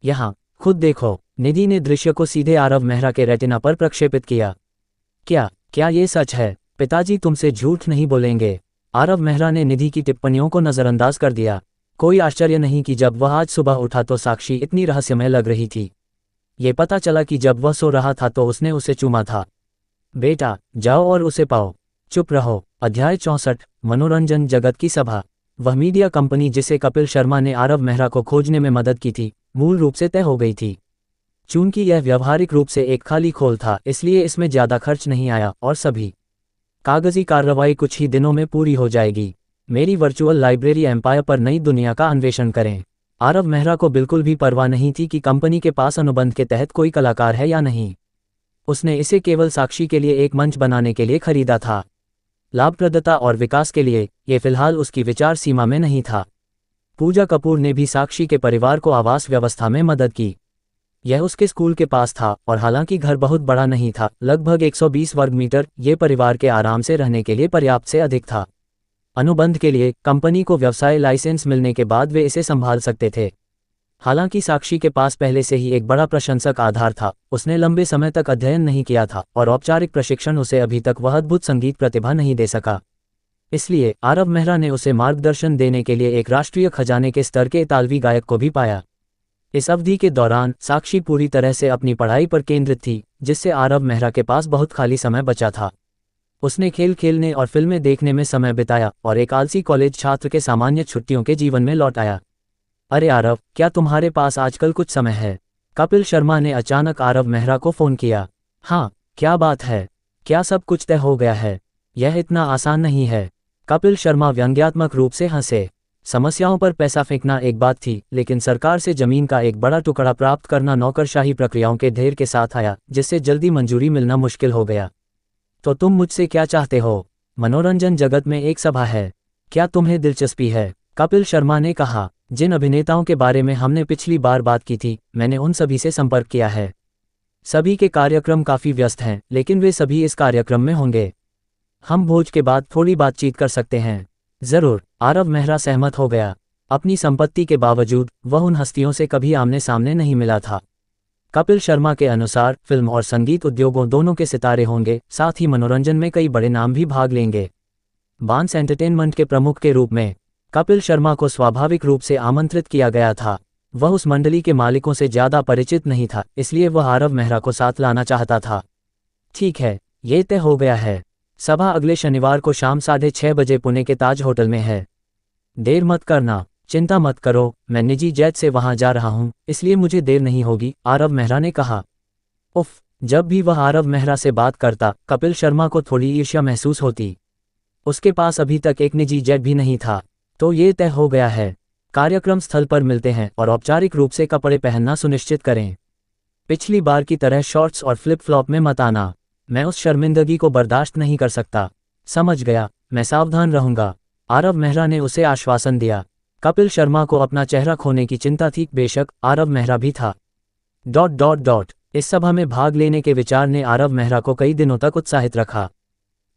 यहाँ खुद देखो। निधि ने दृश्य को सीधे आरव मेहरा के रेटिना पर प्रक्षेपित किया। क्या ये सच है? पिताजी तुमसे झूठ नहीं बोलेंगे। आरव मेहरा ने निधि की टिप्पणियों को नजरअंदाज कर दिया। कोई आश्चर्य नहीं कि जब वह आज सुबह उठा तो साक्षी इतनी रहस्यमय लग रही थी। ये पता चला कि जब वह सो रहा था तो उसने उसे चूमा था। बेटा, जाओ और उसे पाओ। चुप रहो। अध्याय 64, मनोरंजन जगत की सभा। वह मीडिया कंपनी जिसे कपिल शर्मा ने आरव मेहरा को खोजने में मदद की थी, मूल रूप से तय हो गई थी। चूंकि यह व्यावहारिक रूप से एक खाली खोल था, इसलिए इसमें ज़्यादा खर्च नहीं आया और सभी कागजी कार्रवाई कुछ ही दिनों में पूरी हो जाएगी। मेरी वर्चुअल लाइब्रेरी एम्पायर पर नई दुनिया का अन्वेषण करें। आरव मेहरा को बिल्कुल भी परवाह नहीं थी कि कंपनी के पास अनुबंध के तहत कोई कलाकार है या नहीं। उसने इसे केवल साक्षी के लिए एक मंच बनाने के लिए खरीदा था। लाभप्रदता और विकास के लिए ये फिलहाल उसकी विचार सीमा में नहीं था। पूजा कपूर ने भी साक्षी के परिवार को आवास व्यवस्था में मदद की। यह उसके स्कूल के पास था और हालांकि घर बहुत बड़ा नहीं था, लगभग 120 वर्ग मीटर, ये परिवार के आराम से रहने के लिए पर्याप्त से अधिक था। अनुबंध के लिए कंपनी को व्यवसाय लाइसेंस मिलने के बाद वे इसे संभाल सकते थे। हालांकि साक्षी के पास पहले से ही एक बड़ा प्रशंसक आधार था, उसने लंबे समय तक अध्ययन नहीं किया था और औपचारिक प्रशिक्षण उसे अभी तक वह अद्भुत संगीत प्रतिभा नहीं दे सका। इसलिए आरव मेहरा ने उसे मार्गदर्शन देने के लिए एक राष्ट्रीय खजाने के स्तर के इतालवी गायक को भी पाया। इस अवधि के दौरान साक्षी पूरी तरह से अपनी पढ़ाई पर केंद्रित थी, जिससे आरव मेहरा के पास बहुत खाली समय बचा था। उसने खेल खेलने और फिल्में देखने में समय बिताया और एक आलसी कॉलेज छात्र के सामान्य छुट्टियों के जीवन में लौट आया। अरे आरव, क्या तुम्हारे पास आजकल कुछ समय है? कपिल शर्मा ने अचानक आरव मेहरा को फोन किया। हाँ, क्या बात है? क्या सब कुछ तय हो गया है? यह इतना आसान नहीं है। कपिल शर्मा व्यंग्यात्मक रूप से हंसे। समस्याओं पर पैसा फेंकना एक बात थी, लेकिन सरकार से जमीन का एक बड़ा टुकड़ा प्राप्त करना नौकरशाही प्रक्रियाओं के ढेर के साथ आया, जिससे जल्दी मंजूरी मिलना मुश्किल हो गया। तो तुम मुझसे क्या चाहते हो? मनोरंजन जगत में एक सभा है, क्या तुम्हें दिलचस्पी है? कपिल शर्मा ने कहा। जिन अभिनेताओं के बारे में हमने पिछली बार बात की थी, मैंने उन सभी से संपर्क किया है। सभी के कार्यक्रम काफ़ी व्यस्त हैं, लेकिन वे सभी इस कार्यक्रम में होंगे। हम भोज के बाद थोड़ी बातचीत कर सकते हैं। जरूर, आरव मेहरा सहमत हो गया। अपनी संपत्ति के बावजूद वह उन हस्तियों से कभी आमने सामने नहीं मिला था। कपिल शर्मा के अनुसार फिल्म और संगीत उद्योगों दोनों के सितारे होंगे, साथ ही मनोरंजन में कई बड़े नाम भी भाग लेंगे। बांस एंटरटेनमेंट के प्रमुख के रूप में कपिल शर्मा को स्वाभाविक रूप से आमंत्रित किया गया था। वह उस मंडली के मालिकों से ज़्यादा परिचित नहीं था, इसलिए वह आरव मेहरा को साथ लाना चाहता था। ठीक है, ये तय हो गया है। सभा अगले शनिवार को शाम 6:30 बजे पुणे के ताज होटल में है। देर मत करना। चिंता मत करो, मैं निजी जेट से वहां जा रहा हूं, इसलिए मुझे देर नहीं होगी, आरव मेहरा ने कहा। उफ, जब भी वह आरव मेहरा से बात करता, कपिल शर्मा को थोड़ी ईर्ष्या महसूस होती। उसके पास अभी तक एक निजी जेट भी नहीं था। तो ये तय हो गया है। कार्यक्रम स्थल पर मिलते हैं और औपचारिक रूप से कपड़े पहनना सुनिश्चित करें। पिछली बार की तरह शॉर्ट्स और फ्लिप फ्लॉप में मत आना। मैं उस शर्मिंदगी को बर्दाश्त नहीं कर सकता। समझ गया, मैं सावधान रहूंगा, आरव मेहरा ने उसे आश्वासन दिया। कपिल शर्मा को अपना चेहरा खोने की चिंता थी, बेशक आरव मेहरा भी था। इस सभा में भाग लेने के विचार ने आरव मेहरा को कई दिनों तक उत्साहित रखा।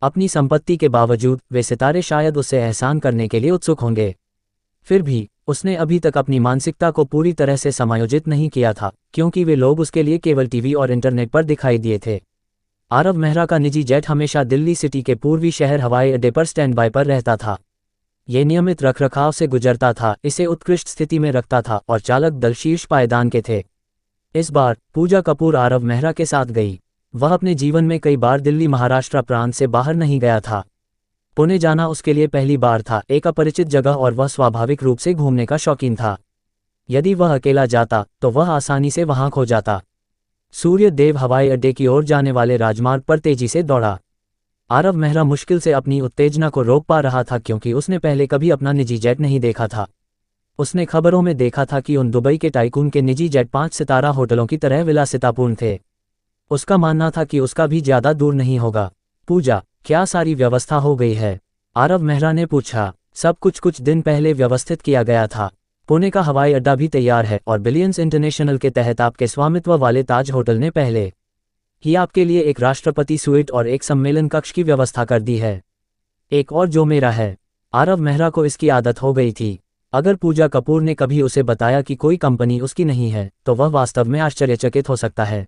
अपनी संपत्ति के बावजूद वे सितारे शायद उससे एहसान करने के लिए उत्सुक होंगे। फिर भी उसने अभी तक अपनी मानसिकता को पूरी तरह से समायोजित नहीं किया था, क्योंकि वे लोग उसके लिए केवल टीवी और इंटरनेट पर दिखाई दिए थे। आरव मेहरा का निजी जेट हमेशा दिल्ली सिटी के पूर्वी शहर हवाई अड्डे पर स्टैंड बाय पर रहता था। ये नियमित रखरखाव से गुजरता था, इसे उत्कृष्ट स्थिति में रखता था और चालक दल शीर्ष पायदान के थे। इस बार पूजा कपूर आरव मेहरा के साथ गई। वह अपने जीवन में कई बार दिल्ली महाराष्ट्र प्रांत से बाहर नहीं गया था। पुणे जाना उसके लिए पहली बार था, एक अपरिचित जगह, और वह स्वाभाविक रूप से घूमने का शौकीन था। यदि वह अकेला जाता तो वह आसानी से वहां खो जाता। सूर्य देव हवाई अड्डे की ओर जाने वाले राजमार्ग पर तेजी से दौड़ा। आरव मेहरा मुश्किल से अपनी उत्तेजना को रोक पा रहा था, क्योंकि उसने पहले कभी अपना निजी जेट नहीं देखा था। उसने खबरों में देखा था कि उन दुबई के टाइकून के निजी जेट 5 सितारा होटलों की तरह विलासितापूर्ण थे। उसका मानना था कि उसका भी ज्यादा दूर नहीं होगा। पूजा, क्या सारी व्यवस्था हो गई है? आरव मेहरा ने पूछा। सब कुछ दिन पहले व्यवस्थित किया गया था। पुणे का हवाई अड्डा भी तैयार है और बिलियंस इंटरनेशनल के तहत आपके स्वामित्व वाले ताज होटल ने पहले ही आपके लिए एक राष्ट्रपति स्वीट और एक सम्मेलन कक्ष की व्यवस्था कर दी है। एक और जो मेरा है। आरव मेहरा को इसकी आदत हो गई थी। अगर पूजा कपूर ने कभी उसे बताया कि कोई कंपनी उसकी नहीं है, तो वह वास्तव में आश्चर्यचकित हो सकता है।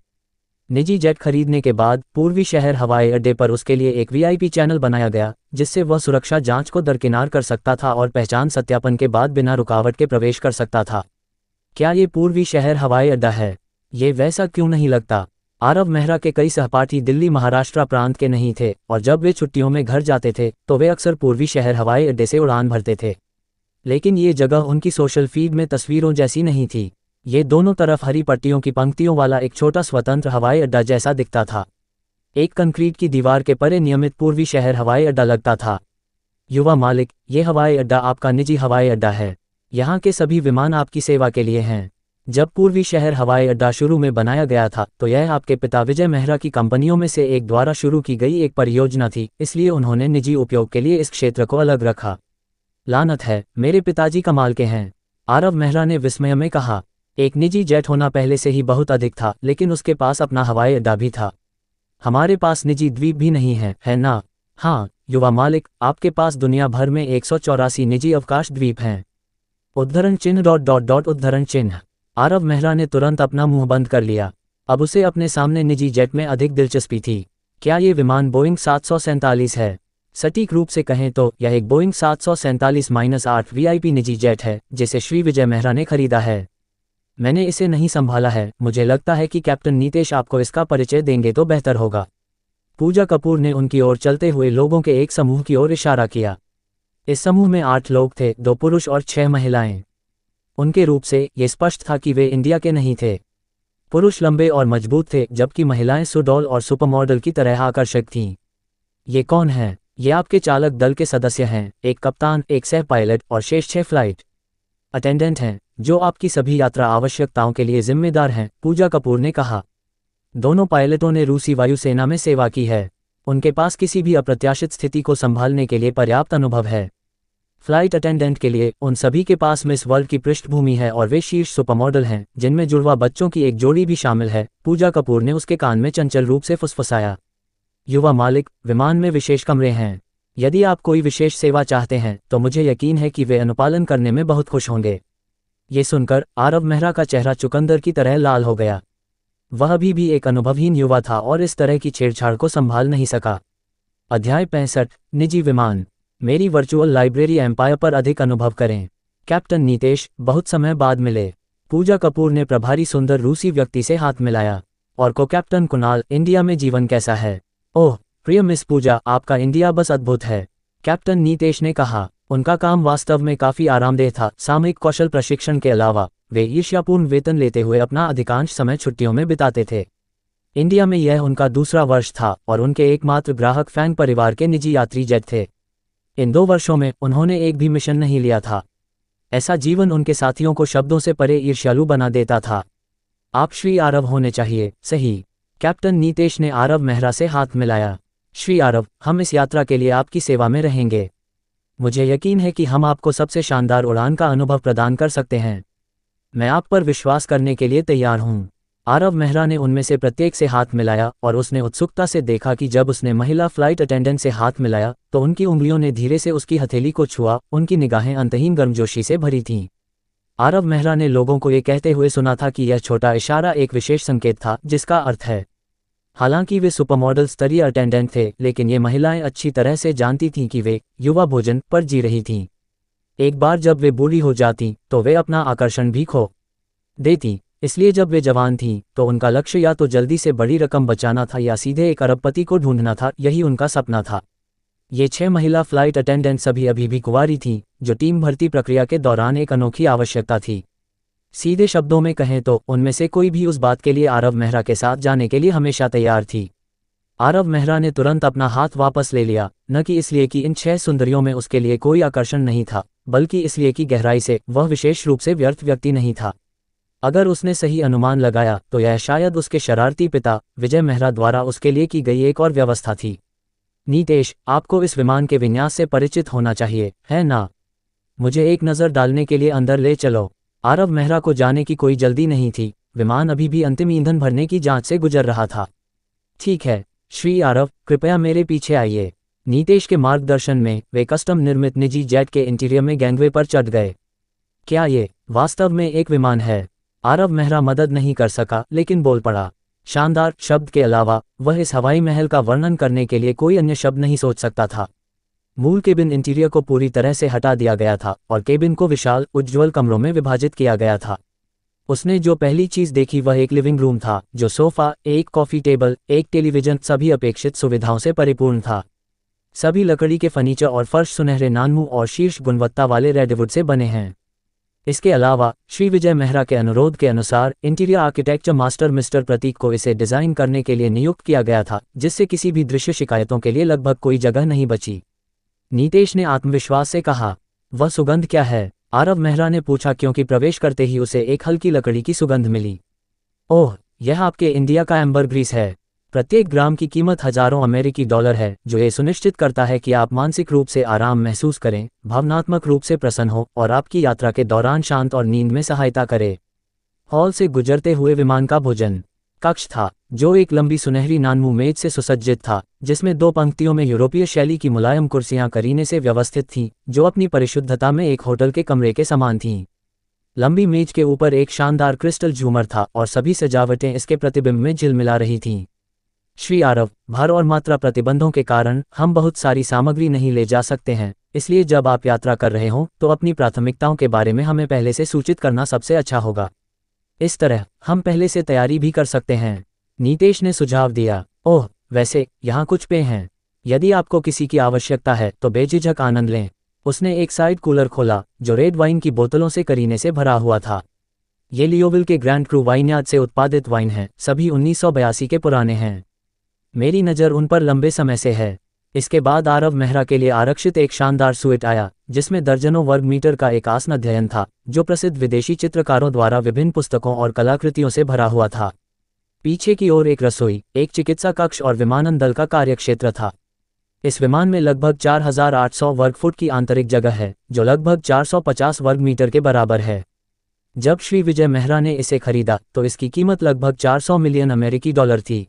निजी जेट खरीदने के बाद पूर्वी शहर हवाई अड्डे पर उसके लिए एक वीआईपी चैनल बनाया गया, जिससे वह सुरक्षा जांच को दरकिनार कर सकता था और पहचान सत्यापन के बाद बिना रुकावट के प्रवेश कर सकता था। क्या ये पूर्वी शहर हवाई अड्डा है? ये वैसा क्यों नहीं लगता? आरव मेहरा के कई सहपाठी दिल्ली महाराष्ट्र प्रांत के नहीं थे, और जब वे छुट्टियों में घर जाते थे तो वे अक्सर पूर्वी शहर हवाई अड्डे से उड़ान भरते थे। लेकिन ये जगह उनकी सोशल फीड में तस्वीरों जैसी नहीं थी। ये दोनों तरफ हरी पट्टियों की पंक्तियों वाला एक छोटा स्वतंत्र हवाई अड्डा जैसा दिखता था। एक कंक्रीट की दीवार के परे नियमित पूर्वी शहर हवाई अड्डा लगता था। युवा मालिक, ये हवाई अड्डा आपका निजी हवाई अड्डा है। यहाँ के सभी विमान आपकी सेवा के लिए हैं। जब पूर्वी शहर हवाई अड्डा शुरू में बनाया गया था तो यह आपके पिता विजय मेहरा की कंपनियों में से एक द्वारा शुरू की गई एक परियोजना थी, इसलिए उन्होंने निजी उपयोग के लिए इस क्षेत्र को अलग रखा। लानत है, मेरे पिताजी कमाल के हैं, आरव मेहरा ने विस्मय में कहा। एक निजी जेट होना पहले से ही बहुत अधिक था, लेकिन उसके पास अपना हवाई अड्डा भी था। हमारे पास निजी द्वीप भी नहीं है ना? हाँ युवा मालिक, आपके पास दुनिया भर में 184 निजी अवकाश द्वीप हैं। उद्धरण चिन्ह उद्धरण चिन्ह। आरव मेहरा ने तुरंत अपना मुंह बंद कर लिया। अब उसे अपने सामने निजी जेट में अधिक दिलचस्पी थी। क्या ये विमान बोइंग 747 है? सटीक रूप से कहें तो यह एक बोइंग 747-8 वीआईपी निजी जेट है जिसे श्री विजय मेहरा ने खरीदा है। मैंने इसे नहीं संभाला है। मुझे लगता है कि कैप्टन नीतेश आपको इसका परिचय देंगे तो बेहतर होगा। पूजा कपूर ने उनकी ओर चलते हुए लोगों के एक समूह की ओर इशारा किया। इस समूह में 8 लोग थे, 2 पुरुष और 6 महिलाएं। उनके रूप से ये स्पष्ट था कि वे इंडिया के नहीं थे। पुरुष लंबे और मजबूत थे, जबकि महिलाएं सुडॉल और सुपरमॉडल की तरह आकर्षक थीं। ये कौन है? ये आपके चालक दल के सदस्य हैं, एक कप्तान, एक सह पायलट और शेष 6 फ्लाइट अटेंडेंट हैं, जो आपकी सभी यात्रा आवश्यकताओं के लिए जिम्मेदार हैं, पूजा कपूर ने कहा। दोनों पायलटों ने रूसी वायुसेना में सेवा की है। उनके पास किसी भी अप्रत्याशित स्थिति को संभालने के लिए पर्याप्त अनुभव है। फ्लाइट अटेंडेंट के लिए उन सभी के पास मिस वर्ल्ड की पृष्ठभूमि है और वे शीर्ष सुपरमॉडल हैं, जिनमें जुड़वा बच्चों की एक जोड़ी भी शामिल है। पूजा कपूर ने उसके कान में चंचल रूप से फुसफुसाया। युवा मालिक, विमान में विशेष कमरे हैं। यदि आप कोई विशेष सेवा चाहते हैं तो मुझे यकीन है कि वे अनुपालन करने में बहुत खुश होंगे। ये सुनकर आरव मेहरा का चेहरा चुकंदर की तरह लाल हो गया। वह अभी भी एक अनुभवहीन युवा था और इस तरह की छेड़छाड़ को संभाल नहीं सका। अध्याय 65, निजी विमान। मेरी वर्चुअल लाइब्रेरी एम्पायर पर अधिक अनुभव करें। कैप्टन नीतेश, बहुत समय बाद मिले। पूजा कपूर ने प्रभारी सुंदर रूसी व्यक्ति से हाथ मिलाया। और को कैप्टन कुणाल, इंडिया में जीवन कैसा है? ओह प्रिय मिस पूजा, आपका इंडिया बस अद्भुत है, कैप्टन नीतेश ने कहा। उनका काम वास्तव में काफी आरामदेह था। सामयिक कौशल प्रशिक्षण के अलावा वे ईर्ष्यापूर्ण वेतन लेते हुए अपना अधिकांश समय छुट्टियों में बिताते थे। इंडिया में यह उनका दूसरा वर्ष था और उनके एकमात्र ग्राहक फैंग परिवार के निजी यात्री जेट थे। इन 2 वर्षों में उन्होंने एक भी मिशन नहीं लिया था। ऐसा जीवन उनके साथियों को शब्दों से परे ईर्ष्यालु बना देता था। आप श्री आरव होने चाहिए, सही? कैप्टन नीतेश ने आरव मेहरा से हाथ मिलाया। श्री आरव, हम इस यात्रा के लिए आपकी सेवा में रहेंगे। मुझे यकीन है कि हम आपको सबसे शानदार उड़ान का अनुभव प्रदान कर सकते हैं। मैं आप पर विश्वास करने के लिए तैयार हूं। आरव मेहरा ने उनमें से प्रत्येक से हाथ मिलाया और उसने उत्सुकता से देखा कि जब उसने महिला फ्लाइट अटेंडेंट से हाथ मिलाया तो उनकी उंगलियों ने धीरे से उसकी हथेली को छुआ। उनकी निगाहें अंतहीन गर्मजोशी से भरी थीं। आरव मेहरा ने लोगों को ये कहते हुए सुना था कि यह छोटा इशारा एक विशेष संकेत था जिसका अर्थ है। हालांकि वे सुपरमॉडल स्तरीय अटेंडेंट थे, लेकिन ये महिलाएं अच्छी तरह से जानती थीं कि वे युवा भोजन पर जी रही थीं। एक बार जब वे बूढ़ी हो जातीं तो वे अपना आकर्षण भी खो देतीं। इसलिए जब वे जवान थीं तो उनका लक्ष्य या तो जल्दी से बड़ी रकम बचाना था या सीधे एक अरबपति को ढूंढना था। यही उनका सपना था। ये 6 महिला फ्लाइट अटेंडेंट सभी अभी भी कुंवारी थीं, जो टीम भर्ती प्रक्रिया के दौरान एक अनोखी आवश्यकता थी। सीधे शब्दों में कहें तो उनमें से कोई भी उस बात के लिए आरव मेहरा के साथ जाने के लिए हमेशा तैयार थी। आरव मेहरा ने तुरंत अपना हाथ वापस ले लिया, न कि इसलिए कि इन 6 सुंदरियों में उसके लिए कोई आकर्षण नहीं था, बल्कि इसलिए कि गहराई से वह विशेष रूप से व्यर्थ व्यक्ति नहीं था। अगर उसने सही अनुमान लगाया तो यह शायद उसके शरारती पिता विजय मेहरा द्वारा उसके लिए की गई एक और व्यवस्था थी। नीतेश, आपको इस विमान के विन्यास से परिचित होना चाहिए, है ना? मुझे एक नज़र डालने के लिए अंदर ले चलो। आरव मेहरा को जाने की कोई जल्दी नहीं थी। विमान अभी भी अंतिम ईंधन भरने की जांच से गुजर रहा था। ठीक है श्री आरव, कृपया मेरे पीछे आइए। नीतेश के मार्गदर्शन में वे कस्टम निर्मित निजी जेट के इंटीरियर में गैंगवे पर चढ़ गए। क्या ये वास्तव में एक विमान है? आरव मेहरा मदद नहीं कर सका, लेकिन बोल पड़ा। शानदार शब्द के अलावा वह इस हवाई महल का वर्णन करने के लिए कोई अन्य शब्द नहीं सोच सकता था। मूल केबिन इंटीरियर को पूरी तरह से हटा दिया गया था और केबिन को विशाल उज्ज्वल कमरों में विभाजित किया गया था। उसने जो पहली चीज देखी वह एक लिविंग रूम था, जो सोफा, एक कॉफी टेबल, एक टेलीविजन, सभी अपेक्षित सुविधाओं से परिपूर्ण था। सभी लकड़ी के फर्नीचर और फर्श सुनहरे नानमू और शीर्ष गुणवत्ता वाले रेडवुड से बने हैं। इसके अलावा श्री विजय मेहरा के अनुरोध के अनुसार इंटीरियर आर्किटेक्चर मास्टर मिस्टर प्रतीक को इसे डिज़ाइन करने के लिए नियुक्त किया गया था, जिससे किसी भी दृश्य शिकायतों के लिए लगभग कोई जगह नहीं बची। नीतेश ने आत्मविश्वास से कहा। वह सुगंध क्या है? आरव मेहरा ने पूछा, क्योंकि प्रवेश करते ही उसे एक हल्की लकड़ी की सुगंध मिली। ओह, यह आपके इंडिया का एम्बरग्रीस है। प्रत्येक ग्राम की कीमत हजारों अमेरिकी डॉलर है, जो ये सुनिश्चित करता है कि आप मानसिक रूप से आराम महसूस करें, भावनात्मक रूप से प्रसन्न हो और आपकी यात्रा के दौरान शांत और नींद में सहायता करे। हॉल से गुजरते हुए विमान का भोजन कक्ष था, जो एक लंबी सुनहरी नानमू मेज से सुसज्जित था, जिसमें 2 पंक्तियों में यूरोपीय शैली की मुलायम कुर्सियां करीने से व्यवस्थित थीं, जो अपनी परिशुद्धता में एक होटल के कमरे के समान थीं। लंबी मेज के ऊपर एक शानदार क्रिस्टल झूमर था और सभी सजावटें इसके प्रतिबिंब में झिलमिला रही थीं। श्री आरव, भार और मात्रा प्रतिबंधों के कारण हम बहुत सारी सामग्री नहीं ले जा सकते हैं, इसलिए जब आप यात्रा कर रहे हों तो अपनी प्राथमिकताओं के बारे में हमें पहले से सूचित करना सबसे अच्छा होगा। इस तरह हम पहले से तैयारी भी कर सकते हैं, नीतेश ने सुझाव दिया। ओह, वैसे यहाँ कुछ पेय हैं। यदि आपको किसी की आवश्यकता है तो बेझिझक आनंद लें। उसने एक साइड कूलर खोला, जो रेड वाइन की बोतलों से करीने से भरा हुआ था। ये लियोविल के ग्रैंड क्रू वाइनयार्ड से उत्पादित वाइन हैं, सभी 1982 के पुराने हैं। मेरी नज़र उन पर लंबे समय से है। इसके बाद आरव मेहरा के लिए आरक्षित एक शानदार सूट आया, जिसमें दर्जनों वर्ग मीटर का एक आसन अध्ययन था, जो प्रसिद्ध विदेशी चित्रकारों द्वारा विभिन्न पुस्तकों और कलाकृतियों से भरा हुआ था। पीछे की ओर एक रसोई, एक चिकित्सा कक्ष और विमानन दल का कार्यक्षेत्र था। इस विमान में लगभग 4800 वर्ग फुट की आंतरिक जगह है, जो लगभग 450 वर्ग मीटर के बराबर है। जब श्री विजय मेहरा ने इसे खरीदा तो इसकी कीमत लगभग 400 मिलियन अमेरिकी डॉलर थी।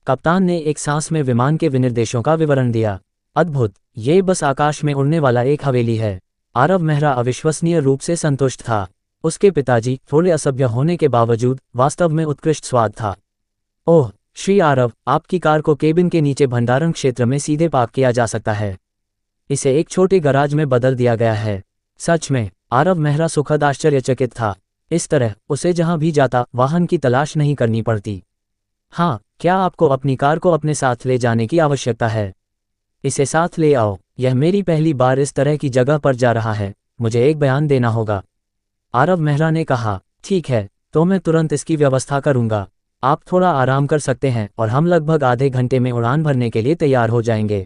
कप्तान ने एक सांस में विमान के विनिर्देशों का विवरण दिया। अद्भुत, ये बस आकाश में उड़ने वाला एक हवेली है। आरव मेहरा अविश्वसनीय रूप से संतुष्ट था। उसके पिताजी, थोड़े असभ्य होने के बावजूद, वास्तव में उत्कृष्ट स्वाद था। ओह, श्री आरव, आपकी कार को केबिन के नीचे भंडारण क्षेत्र में सीधे पार्क किया जा सकता है। इसे एक छोटे गराज में बदल दिया गया है। सच में, आरव मेहरा सुखद आश्चर्यचकित था। इस तरह उसे जहां भी जाता वाहन की तलाश नहीं करनी पड़ती। हाँ, क्या आपको अपनी कार को अपने साथ ले जाने की आवश्यकता है? इसे साथ ले आओ। यह मेरी पहली बार इस तरह की जगह पर जा रहा है, मुझे एक बयान देना होगा। आरव मेहरा ने कहा। ठीक है, तो मैं तुरंत इसकी व्यवस्था करूंगा। आप थोड़ा आराम कर सकते हैं और हम लगभग आधे घंटे में उड़ान भरने के लिए तैयार हो जाएंगे।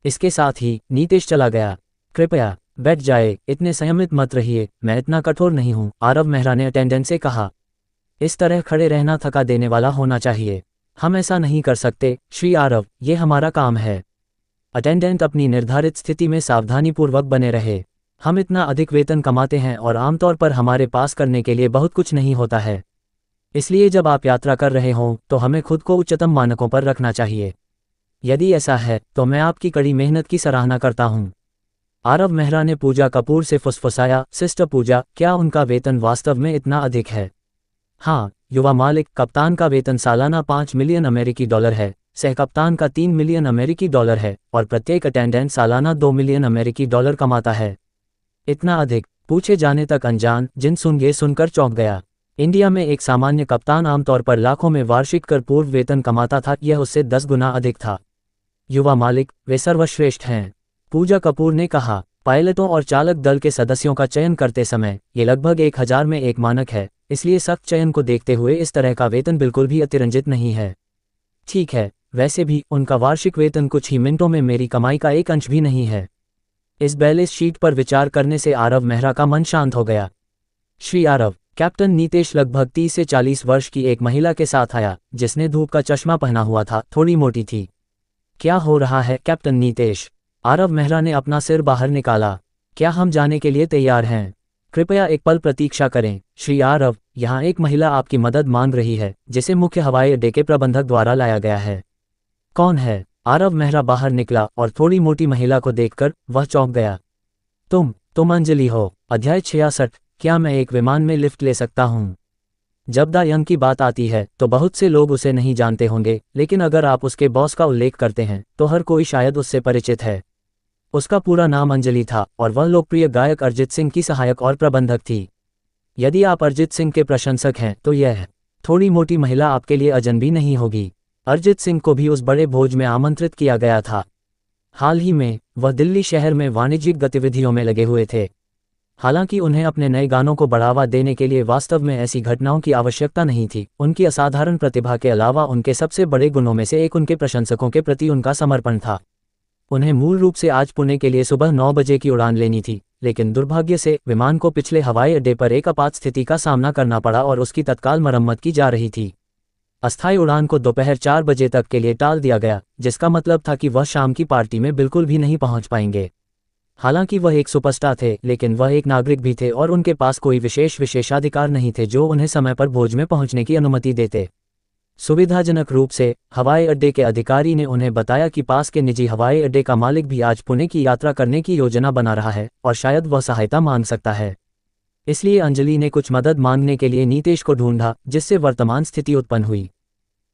इसके साथ ही नीतेश चला गया। कृपया बैठ जाए, इतने संयमित मत रहिए, मैं इतना कठोर नहीं हूं, आरव मेहरा ने अटेंडेंट से कहा। इस तरह खड़े रहना थका देने वाला होना चाहिए। हम ऐसा नहीं कर सकते, श्री आरव, ये हमारा काम है। अटेंडेंट अपनी निर्धारित स्थिति में सावधानीपूर्वक बने रहे। हम इतना अधिक वेतन कमाते हैं और आमतौर पर हमारे पास करने के लिए बहुत कुछ नहीं होता है। इसलिए जब आप यात्रा कर रहे हों तो हमें खुद को उच्चतम मानकों पर रखना चाहिए। यदि ऐसा है तो मैं आपकी कड़ी मेहनत की सराहना करता हूं। आरव मेहरा ने पूजा कपूर से फुसफुसाया। सिस्टर पूजा, क्या उनका वेतन वास्तव में इतना अधिक है? हाँ, युवा मालिक, कप्तान का वेतन सालाना 5 मिलियन अमेरिकी डॉलर है, सहकप्तान का 3 मिलियन अमेरिकी डॉलर है और प्रत्येक अटेंडेंट सालाना 2 मिलियन अमेरिकी डॉलर कमाता है। इतना अधिक? पूछे जाने तक अनजान जिनसुन ये सुनकर चौंक गया। इंडिया में एक सामान्य कप्तान आमतौर पर लाखों में वार्षिक कर पूर्व वेतन कमाता था, यह उससे 10 गुना अधिक था। युवा मालिक, वे सर्वश्रेष्ठ हैं, पूजा कपूर ने कहा। पायलटों और चालक दल के सदस्यों का चयन करते समय ये लगभग 1000 में एक मानक है, इसलिए सख्त चयन को देखते हुए इस तरह का वेतन बिल्कुल भी अतिरंजित नहीं है। ठीक है, वैसे भी उनका वार्षिक वेतन कुछ ही मिनटों में मेरी कमाई का एक अंश भी नहीं है। इस बैलेंस शीट पर विचार करने से आरव मेहरा का मन शांत हो गया। श्री आरव, कैप्टन नीतेश लगभग 30 से 40 वर्ष की एक महिला के साथ आया, जिसने धूप का चश्मा पहना हुआ था, थोड़ी मोटी थी। क्या हो रहा है कैप्टन नीतेश? आरव मेहरा ने अपना सिर बाहर निकाला। क्या हम जाने के लिए तैयार हैं? कृपया एक पल प्रतीक्षा करें श्री आरव, यहाँ एक महिला आपकी मदद मांग रही है, जिसे मुख्य हवाई अड्डे के प्रबंधक द्वारा लाया गया है। कौन है? आरव मेहरा बाहर निकला और थोड़ी मोटी महिला को देखकर वह चौंक गया। तुम अंजलि हो। अध्याय 66। क्या मैं एक विमान में लिफ्ट ले सकता हूँ? जब द यंग की बात आती है तो बहुत से लोग उसे नहीं जानते होंगे, लेकिन अगर आप उसके बॉस का उल्लेख करते हैं तो हर कोई शायद उससे परिचित है। उसका पूरा नाम अंजलि था और वह लोकप्रिय गायक अरिजीत सिंह की सहायक और प्रबंधक थी। यदि आप अरिजीत सिंह के प्रशंसक हैं तो यह थोड़ी मोटी महिला आपके लिए अजनबी नहीं होगी। अरिजीत सिंह को भी उस बड़े भोज में आमंत्रित किया गया था। हाल ही में वह दिल्ली शहर में वाणिज्यिक गतिविधियों में लगे हुए थे। हालांकि उन्हें अपने नए गानों को बढ़ावा देने के लिए वास्तव में ऐसी घटनाओं की आवश्यकता नहीं थी। उनकी असाधारण प्रतिभा के अलावा उनके सबसे बड़े गुणों में से एक उनके प्रशंसकों के प्रति उनका समर्पण था। उन्हें मूल रूप से आज पुणे के लिए सुबह 9 बजे की उड़ान लेनी थी, लेकिन दुर्भाग्य से विमान को पिछले हवाई अड्डे पर एक आपात स्थिति का सामना करना पड़ा और उसकी तत्काल मरम्मत की जा रही थी। अस्थायी उड़ान को दोपहर 4 बजे तक के लिए टाल दिया गया, जिसका मतलब था कि वह शाम की पार्टी में बिल्कुल भी नहीं पहुंच पाएंगे। हालांकि वह एक सुपरस्टार थे, लेकिन वह एक नागरिक भी थे और उनके पास कोई विशेषाधिकार नहीं थे जो उन्हें समय पर भोज में पहुंचने की अनुमति देते। सुविधाजनक रूप से हवाई अड्डे के अधिकारी ने उन्हें बताया कि पास के निजी हवाई अड्डे का मालिक भी आज पुणे की यात्रा करने की योजना बना रहा है और शायद वह सहायता मांग सकता है। इसलिए अंजलि ने कुछ मदद मांगने के लिए नीतेश को ढूंढा, जिससे वर्तमान स्थिति उत्पन्न हुई।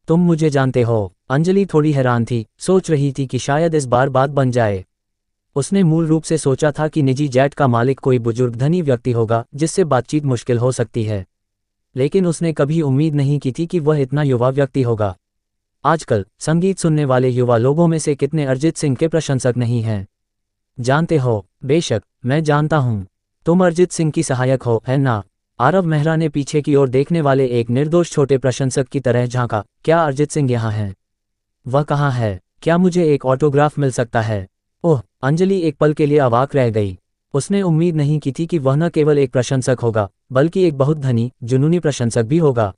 तुम मुझे जानते हो? अंजलि थोड़ी हैरान थी, सोच रही थी कि शायद इस बार बात बन जाए। उसने मूल रूप से सोचा था कि निजी जेट का मालिक कोई बुजुर्ग धनी व्यक्ति होगा जिससे बातचीत मुश्किल हो सकती है, लेकिन उसने कभी उम्मीद नहीं की थी कि वह इतना युवा व्यक्ति होगा। आजकल संगीत सुनने वाले युवा लोगों में से कितने अरिजीत सिंह के प्रशंसक नहीं हैं? जानते हो? बेशक, मैं जानता हूं। तुम अरिजीत सिंह की सहायक हो, है ना? आरव मेहरा ने पीछे की ओर देखने वाले एक निर्दोष छोटे प्रशंसक की तरह झांका। क्या अरिजीत सिंह यहाँ हैं? वह कहाँ है? क्या मुझे एक ऑटोग्राफ मिल सकता है? ओह! अंजलि एक पल के लिए अवाक रह गई। उसने उम्मीद नहीं की थी कि वह न केवल एक प्रशंसक होगा, बल्कि एक बहुत धनी, जुनूनी प्रशंसक भी होगा।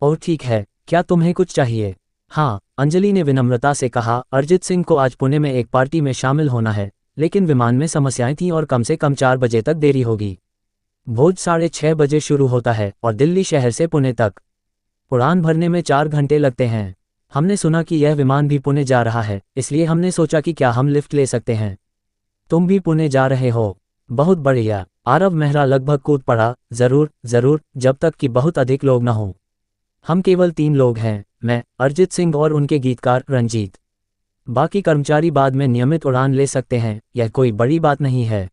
और ठीक है, क्या तुम्हें कुछ चाहिए? हाँ, अंजलि ने विनम्रता से कहा। अरिजीत सिंह को आज पुणे में एक पार्टी में शामिल होना है, लेकिन विमान में समस्याएं थीं और कम से कम 4 बजे तक देरी होगी। भोज 6:30 बजे शुरू होता है और दिल्ली शहर से पुणे तक उड़ान भरने में 4 घंटे लगते हैं। हमने सुना कि यह विमान भी पुणे जा रहा है, इसलिए हमने सोचा कि क्या हम लिफ्ट ले सकते हैं। तुम भी पुणे जा रहे हो? बहुत बढ़िया। आरव मेहरा लगभग कूद पड़ा। जरूर जरूर, जब तक कि बहुत अधिक लोग न हों। हम केवल 3 लोग हैं, मैं, अरिजीत सिंह और उनके गीतकार रंजीत। बाकी कर्मचारी बाद में नियमित उड़ान ले सकते हैं, यह कोई बड़ी बात नहीं है।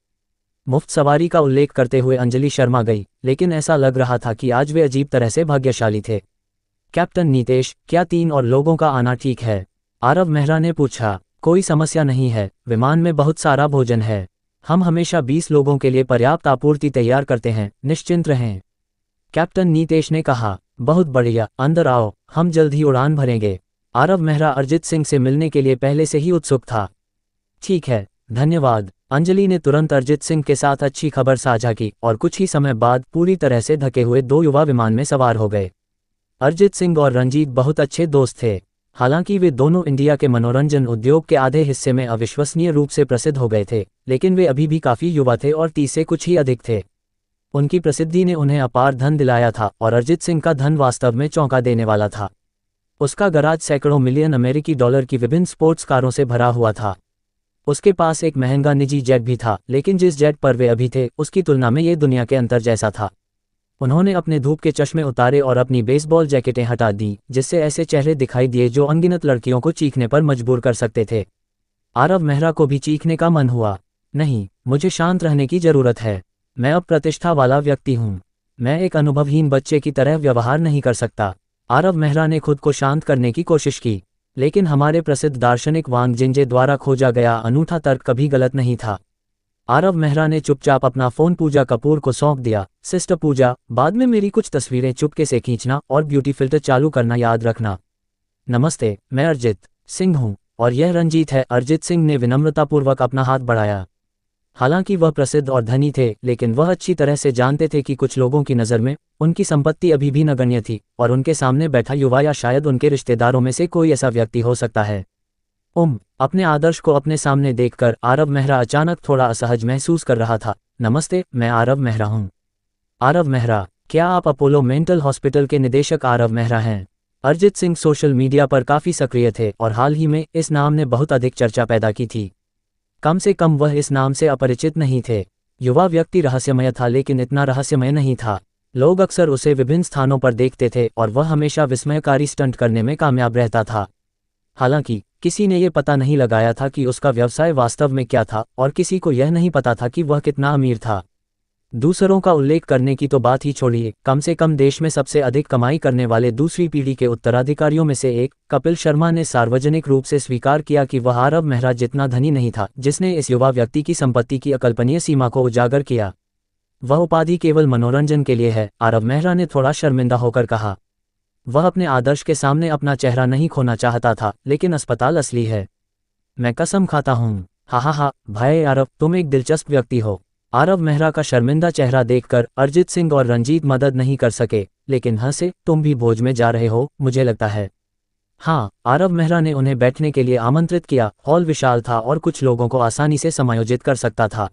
मुफ्त सवारी का उल्लेख करते हुए अंजलि शर्मा गई, लेकिन ऐसा लग रहा था कि आज वे अजीब तरह से भाग्यशाली थे। कैप्टन नीतेश, क्या 3 और लोगों का आना ठीक है? आरव मेहरा ने पूछा। कोई समस्या नहीं है, विमान में बहुत सारा भोजन है। हम हमेशा 20 लोगों के लिए पर्याप्त आपूर्ति तैयार करते हैं, निश्चिंत रहें। कैप्टन नीतेश ने कहा। बहुत बढ़िया, अंदर आओ, हम जल्द ही उड़ान भरेंगे। आरव मेहरा अरिजीत सिंह से मिलने के लिए पहले से ही उत्सुक था। ठीक है, धन्यवाद। अंजलि ने तुरंत अरिजीत सिंह के साथ अच्छी खबर साझा की और कुछ ही समय बाद पूरी तरह से ढके हुए 2 युवा विमान में सवार हो गए। अरिजीत सिंह और रंजीत बहुत अच्छे दोस्त थे। हालांकि वे दोनों इंडिया के मनोरंजन उद्योग के आधे हिस्से में अविश्वसनीय रूप से प्रसिद्ध हो गए थे, लेकिन वे अभी भी काफ़ी युवा थे और 30 से कुछ ही अधिक थे। उनकी प्रसिद्धि ने उन्हें अपार धन दिलाया था और अरिजीत सिंह का धन वास्तव में चौंका देने वाला था। उसका गराज सैकड़ों मिलियन अमेरिकी डॉलर की विभिन्न स्पोर्ट्स कारों से भरा हुआ था। उसके पास एक महंगा निजी जेट भी था, लेकिन जिस जेट पर वे अभी थे उसकी तुलना में ये दुनिया के अंतर जैसा था। उन्होंने अपने धूप के चश्मे उतारे और अपनी बेसबॉल जैकेटें हटा दी, जिससे ऐसे चेहरे दिखाई दिए जो अनगिनत लड़कियों को चीखने पर मजबूर कर सकते थे। आरव मेहरा को भी चीखने का मन हुआ। नहीं, मुझे शांत रहने की जरूरत है। मैं अब प्रतिष्ठा वाला व्यक्ति हूँ। मैं एक अनुभवहीन बच्चे की तरह व्यवहार नहीं कर सकता। आरव मेहरा ने खुद को शांत करने की कोशिश की, लेकिन हमारे प्रसिद्ध दार्शनिक वांग जिंजे द्वारा खोजा गया अनूठा तर्क कभी गलत नहीं था। आरव मेहरा ने चुपचाप अपना फोन पूजा कपूर को सौंप दिया। सिस्टर पूजा, बाद में मेरी कुछ तस्वीरें चुपके से खींचना और ब्यूटी फिल्टर चालू करना याद रखना। नमस्ते, मैं अरिजीत सिंह हूँ और यह रंजीत है। अरिजीत सिंह ने विनम्रतापूर्वक अपना हाथ बढ़ाया। हालांकि वह प्रसिद्ध और धनी थे, लेकिन वह अच्छी तरह से जानते थे कि कुछ लोगों की नज़र में उनकी संपत्ति अभी भी नगण्य थी और उनके सामने बैठा युवा या शायद उनके रिश्तेदारों में से कोई ऐसा व्यक्ति हो सकता है। अपने आदर्श को अपने सामने देखकर आरव मेहरा अचानक थोड़ा असहज महसूस कर रहा था। नमस्ते, मैं आरव मेहरा हूँ। आरव मेहरा, क्या आप अपोलो मेंटल हॉस्पिटल के निदेशक आरव मेहरा हैं? अरिजीत सिंह सोशल मीडिया पर काफ़ी सक्रिय थे और हाल ही में इस नाम ने बहुत अधिक चर्चा पैदा की थी। कम से कम वह इस नाम से अपरिचित नहीं थे। युवा व्यक्ति रहस्यमय था, लेकिन इतना रहस्यमय नहीं था। लोग अक्सर उसे विभिन्न स्थानों पर देखते थे और वह हमेशा विस्मयकारी स्टंट करने में कामयाब रहता था। हालांकि किसी ने यह पता नहीं लगाया था कि उसका व्यवसाय वास्तव में क्या था और किसी को यह नहीं पता था कि वह कितना अमीर था। दूसरों का उल्लेख करने की तो बात ही छोड़िए, कम से कम देश में सबसे अधिक कमाई करने वाले दूसरी पीढ़ी के उत्तराधिकारियों में से एक कपिल शर्मा ने सार्वजनिक रूप से स्वीकार किया कि वह आरव मेहरा जितना धनी नहीं था, जिसने इस युवा व्यक्ति की संपत्ति की अकल्पनीय सीमा को उजागर किया। वह उपाधि केवल मनोरंजन के लिए है, आरव मेहरा ने थोड़ा शर्मिंदा होकर कहा। वह अपने आदर्श के सामने अपना चेहरा नहीं खोना चाहता था, लेकिन अस्पताल असली है। मैं कसम खाता हूँ। हा, भाई आरव, तुम एक दिलचस्प व्यक्ति हो। आरव मेहरा का शर्मिंदा चेहरा देखकर अरिजीत सिंह और रंजीत मदद नहीं कर सके, लेकिन हंसे। तुम भी भोज में जा रहे हो, मुझे लगता है। हाँ, आरव मेहरा ने उन्हें बैठने के लिए आमंत्रित किया। हॉल विशाल था और कुछ लोगों को आसानी से समायोजित कर सकता था।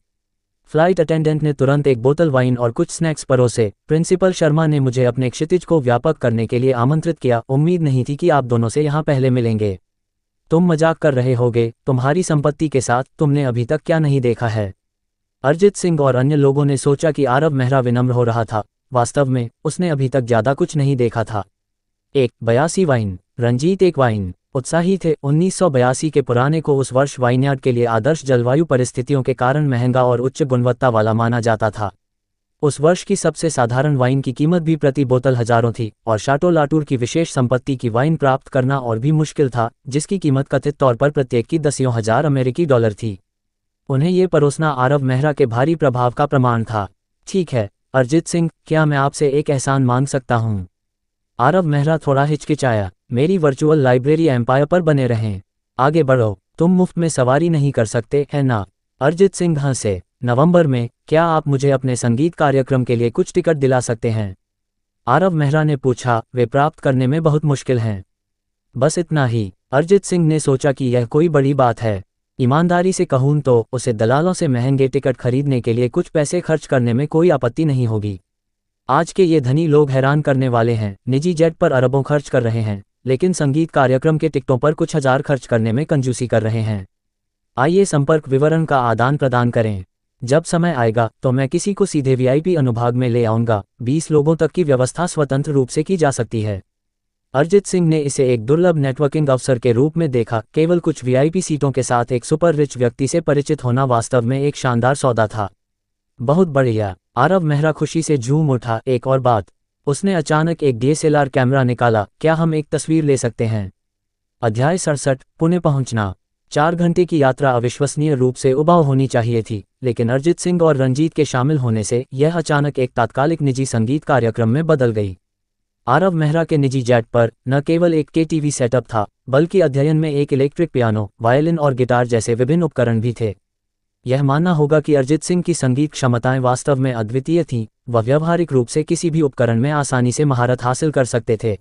फ्लाइट अटेंडेंट ने तुरंत एक बोतल वाइन और कुछ स्नैक्स परोसे। प्रिंसिपल शर्मा ने मुझे अपने क्षितिज को व्यापक करने के लिए आमंत्रित किया। उम्मीद नहीं थी कि आप दोनों से यहाँ पहले मिलेंगे। तुम मजाक कर रहे होगे, तुम्हारी संपत्ति के साथ तुमने अभी तक क्या नहीं देखा है। अरिजीत सिंह और अन्य लोगों ने सोचा कि आरव मेहरा विनम्र हो रहा था। वास्तव में उसने अभी तक ज्यादा कुछ नहीं देखा था। 82 वाइन। रंजीत एक वाइन उत्साही थे। 1982 के पुराने को उस वर्ष वाइनयार्ड के लिए आदर्श जलवायु परिस्थितियों के कारण महंगा और उच्च गुणवत्ता वाला माना जाता था। उस वर्ष की सबसे साधारण वाइन की कीमत भी प्रति बोतल हजारों थी, और शाटो लाटूर की विशेष संपत्ति की वाइन प्राप्त करना और भी मुश्किल था, जिसकी कीमत कथित तौर पर प्रत्येक की दसियों हजार अमेरिकी डॉलर थी। उन्हें ये परोसना आरव मेहरा के भारी प्रभाव का प्रमाण था। ठीक है अरिजीत सिंह, क्या मैं आपसे एक एहसान मांग सकता हूँ? आरव मेहरा थोड़ा हिचकिचाया। मेरी वर्चुअल लाइब्रेरी एम्पायर पर बने रहें। आगे बढ़ो, तुम मुफ्त में सवारी नहीं कर सकते, है ना? अरिजीत सिंह हंसे। नवंबर में क्या आप मुझे अपने संगीत कार्यक्रम के लिए कुछ टिकट दिला सकते हैं? आरव मेहरा ने पूछा। वे प्राप्त करने में बहुत मुश्किल हैं। बस इतना ही। अरिजीत सिंह ने सोचा कि यह कोई बड़ी बात है। ईमानदारी से कहूँ तो उसे दलालों से महंगे टिकट खरीदने के लिए कुछ पैसे खर्च करने में कोई आपत्ति नहीं होगी। आज के ये धनी लोग हैरान करने वाले हैं। निजी जेट पर अरबों खर्च कर रहे हैं, लेकिन संगीत कार्यक्रम के टिकटों पर कुछ हजार खर्च करने में कंजूसी कर रहे हैं। आइए संपर्क विवरण का आदान प्रदान करें। जब समय आएगा तो मैं किसी को सीधे वीआईपी अनुभाग में ले आऊंगा। 20 लोगों तक की व्यवस्था स्वतंत्र रूप से की जा सकती है। अरिजीत सिंह ने इसे एक दुर्लभ नेटवर्किंग अवसर के रूप में देखा। केवल कुछ वीआईपी सीटों के साथ एक सुपर रिच व्यक्ति से परिचित होना वास्तव में एक शानदार सौदा था। बहुत बढ़िया। आरव मेहरा खुशी से झूम उठा। एक और बात, उसने अचानक एक डीएसएलआर कैमरा निकाला। क्या हम एक तस्वीर ले सकते हैं? अध्याय 67 पुणे पहुंचना। 4 घंटे की यात्रा अविश्वसनीय रूप से उबाऊ होनी चाहिए थी, लेकिन अरिजीत सिंह और रंजीत के शामिल होने से यह अचानक एक तात्कालिक निजी संगीत कार्यक्रम में बदल गई। आरव मेहरा के निजी जेट पर न केवल एक केटीवी सेटअप था, बल्कि अध्ययन में एक इलेक्ट्रिक पियानो, वायलिन और गिटार जैसे विभिन्न उपकरण भी थे। यह मानना होगा कि अरिजीत सिंह की संगीत क्षमताएं वास्तव में अद्वितीय थीं। वह व्यावहारिक रूप से किसी भी उपकरण में आसानी से महारत हासिल कर सकते थे।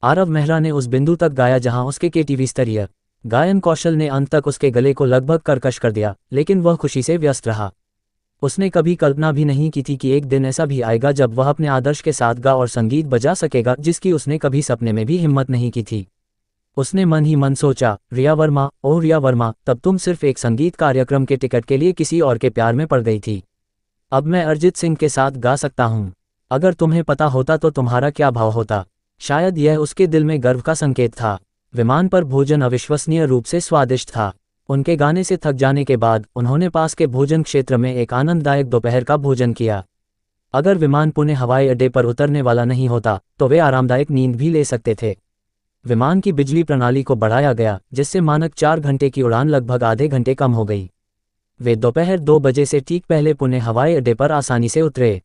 आरव मेहरा ने उस बिंदु तक गाया जहां उसके केटीवी स्तरीय गायन कौशल ने अंत तक उसके गले को लगभग कर्कश कर दिया, लेकिन वह खुशी से व्यस्त रहा। उसने कभी कल्पना भी नहीं की थी कि एक दिन ऐसा भी आएगा जब वह अपने आदर्श के साथ गा और संगीत बजा सकेगा, जिसकी उसने कभी सपने में भी हिम्मत नहीं की थी। उसने मन ही मन सोचा, रिया वर्मा, ओह रिया वर्मा, तब तुम सिर्फ एक संगीत कार्यक्रम के टिकट के लिए किसी और के प्यार में पड़ गई थी। अब मैं अरिजीत सिंह के साथ गा सकता हूँ। अगर तुम्हें पता होता तो तुम्हारा क्या भाव होता। शायद यह उसके दिल में गर्व का संकेत था। विमान पर भोजन अविश्वसनीय रूप से स्वादिष्ट था। उनके गाने से थक जाने के बाद उन्होंने पास के भोजन क्षेत्र में एक आनंददायक दोपहर का भोजन किया। अगर विमान पुणे हवाई अड्डे पर उतरने वाला नहीं होता तो वे आरामदायक नींद भी ले सकते थे। विमान की बिजली प्रणाली को बढ़ाया गया, जिससे मानक 4 घंटे की उड़ान लगभग आधे घंटे कम हो गई। वे दोपहर 2 बजे से ठीक पहले पुणे हवाई अड्डे पर आसानी से उतरे।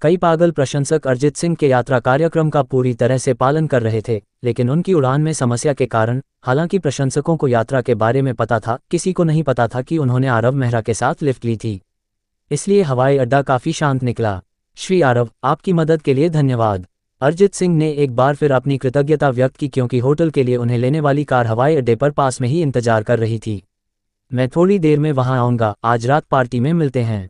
कई पागल प्रशंसक अरिजीत सिंह के यात्रा कार्यक्रम का पूरी तरह से पालन कर रहे थे, लेकिन उनकी उड़ान में समस्या के कारण, हालांकि प्रशंसकों को यात्रा के बारे में पता था, किसी को नहीं पता था कि उन्होंने आरव मेहरा के साथ लिफ्ट ली थी। इसलिए हवाई अड्डा काफी शांत निकला। श्री आरव, आपकी मदद के लिए धन्यवाद। अरिजीत सिंह ने एक बार फिर अपनी कृतज्ञता व्यक्त की, क्योंकि होटल के लिए उन्हें लेने वाली कार हवाई अड्डे पर पास में ही इंतजार कर रही थी। मैं थोड़ी देर में वहां आऊंगा, आज रात पार्टी में मिलते हैं।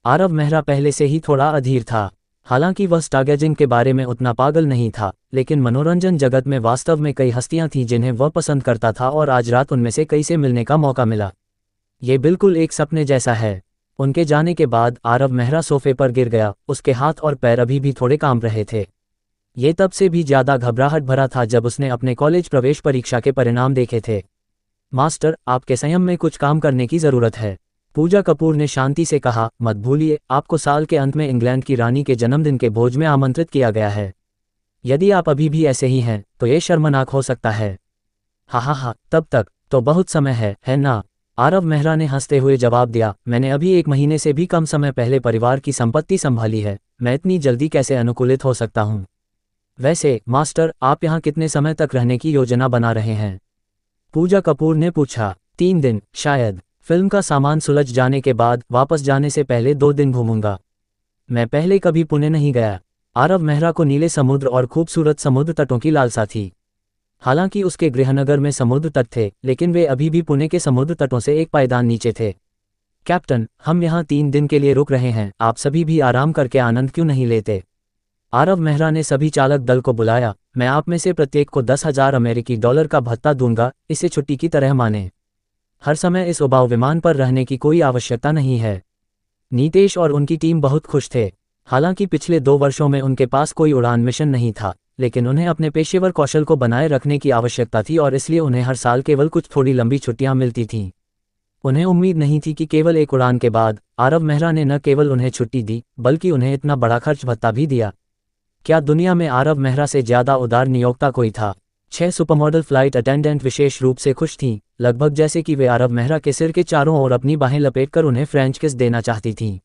आरव मेहरा पहले से ही थोड़ा अधीर था। हालांकि वह स्टारगेजिंग के बारे में उतना पागल नहीं था, लेकिन मनोरंजन जगत में वास्तव में कई हस्तियां थीं जिन्हें वह पसंद करता था, और आज रात उनमें से कई से मिलने का मौका मिला। ये बिल्कुल एक सपने जैसा है। उनके जाने के बाद आरव मेहरा सोफे पर गिर गया। उसके हाथ और पैर अभी भी थोड़े कांप रहे थे। ये तब से भी ज्यादा घबराहट भरा था जब उसने अपने कॉलेज प्रवेश परीक्षा के परिणाम देखे थे। मास्टर, आपके संयम में कुछ काम करने की जरूरत है। पूजा कपूर ने शांति से कहा, मत भूलिए, आपको साल के अंत में इंग्लैंड की रानी के जन्मदिन के भोज में आमंत्रित किया गया है। यदि आप अभी भी ऐसे ही हैं तो ये शर्मनाक हो सकता है। हा, तब तक तो बहुत समय है ना? आरव मेहरा ने हंसते हुए जवाब दिया, मैंने अभी 1 महीने से भी कम समय पहले परिवार की संपत्ति संभाली है, मैं इतनी जल्दी कैसे अनुकूलित हो सकता हूँ? वैसे मास्टर, आप यहाँ कितने समय तक रहने की योजना बना रहे हैं? पूजा कपूर ने पूछा। 3 दिन, शायद। फिल्म का सामान सुलझ जाने के बाद वापस जाने से पहले 2 दिन घूमूंगा। मैं पहले कभी पुणे नहीं गया। आरव मेहरा को नीले समुद्र और खूबसूरत समुद्र तटों की लालसा थी। हालांकि उसके गृहनगर में समुद्र तट थे, लेकिन वे अभी भी पुणे के समुद्र तटों से एक पायदान नीचे थे। कैप्टन, हम यहाँ 3 दिन के लिए रुक रहे हैं, आप सभी भी आराम करके आनंद क्यों नहीं लेते? आरव मेहरा ने सभी चालक दल को बुलाया, मैं आप में से प्रत्येक को 10,000 अमेरिकी डॉलर का भत्ता दूंगा, इसे छुट्टी की तरह माने। हर समय इस उबाऊ विमान पर रहने की कोई आवश्यकता नहीं है। नीतेश और उनकी टीम बहुत खुश थे। हालांकि पिछले 2 वर्षों में उनके पास कोई उड़ान मिशन नहीं था, लेकिन उन्हें अपने पेशेवर कौशल को बनाए रखने की आवश्यकता थी और इसलिए उन्हें हर साल केवल कुछ थोड़ी लंबी छुट्टियां मिलती थीं। उन्हें उम्मीद नहीं थी कि केवल एक उड़ान के बाद आरव मेहरा ने न केवल उन्हें छुट्टी दी, बल्कि उन्हें इतना बड़ा खर्च भत्ता भी दिया। क्या दुनिया में आरव मेहरा से ज़्यादा उदार नियोक्ता कोई था? 6 सुपरमॉडल फ्लाइट अटेंडेंट विशेष रूप से खुश थीं, लगभग जैसे कि वे आरव मेहरा के सिर के चारों ओर अपनी बाहें लपेटकर उन्हें फ्रेंच किस देना चाहती थीं।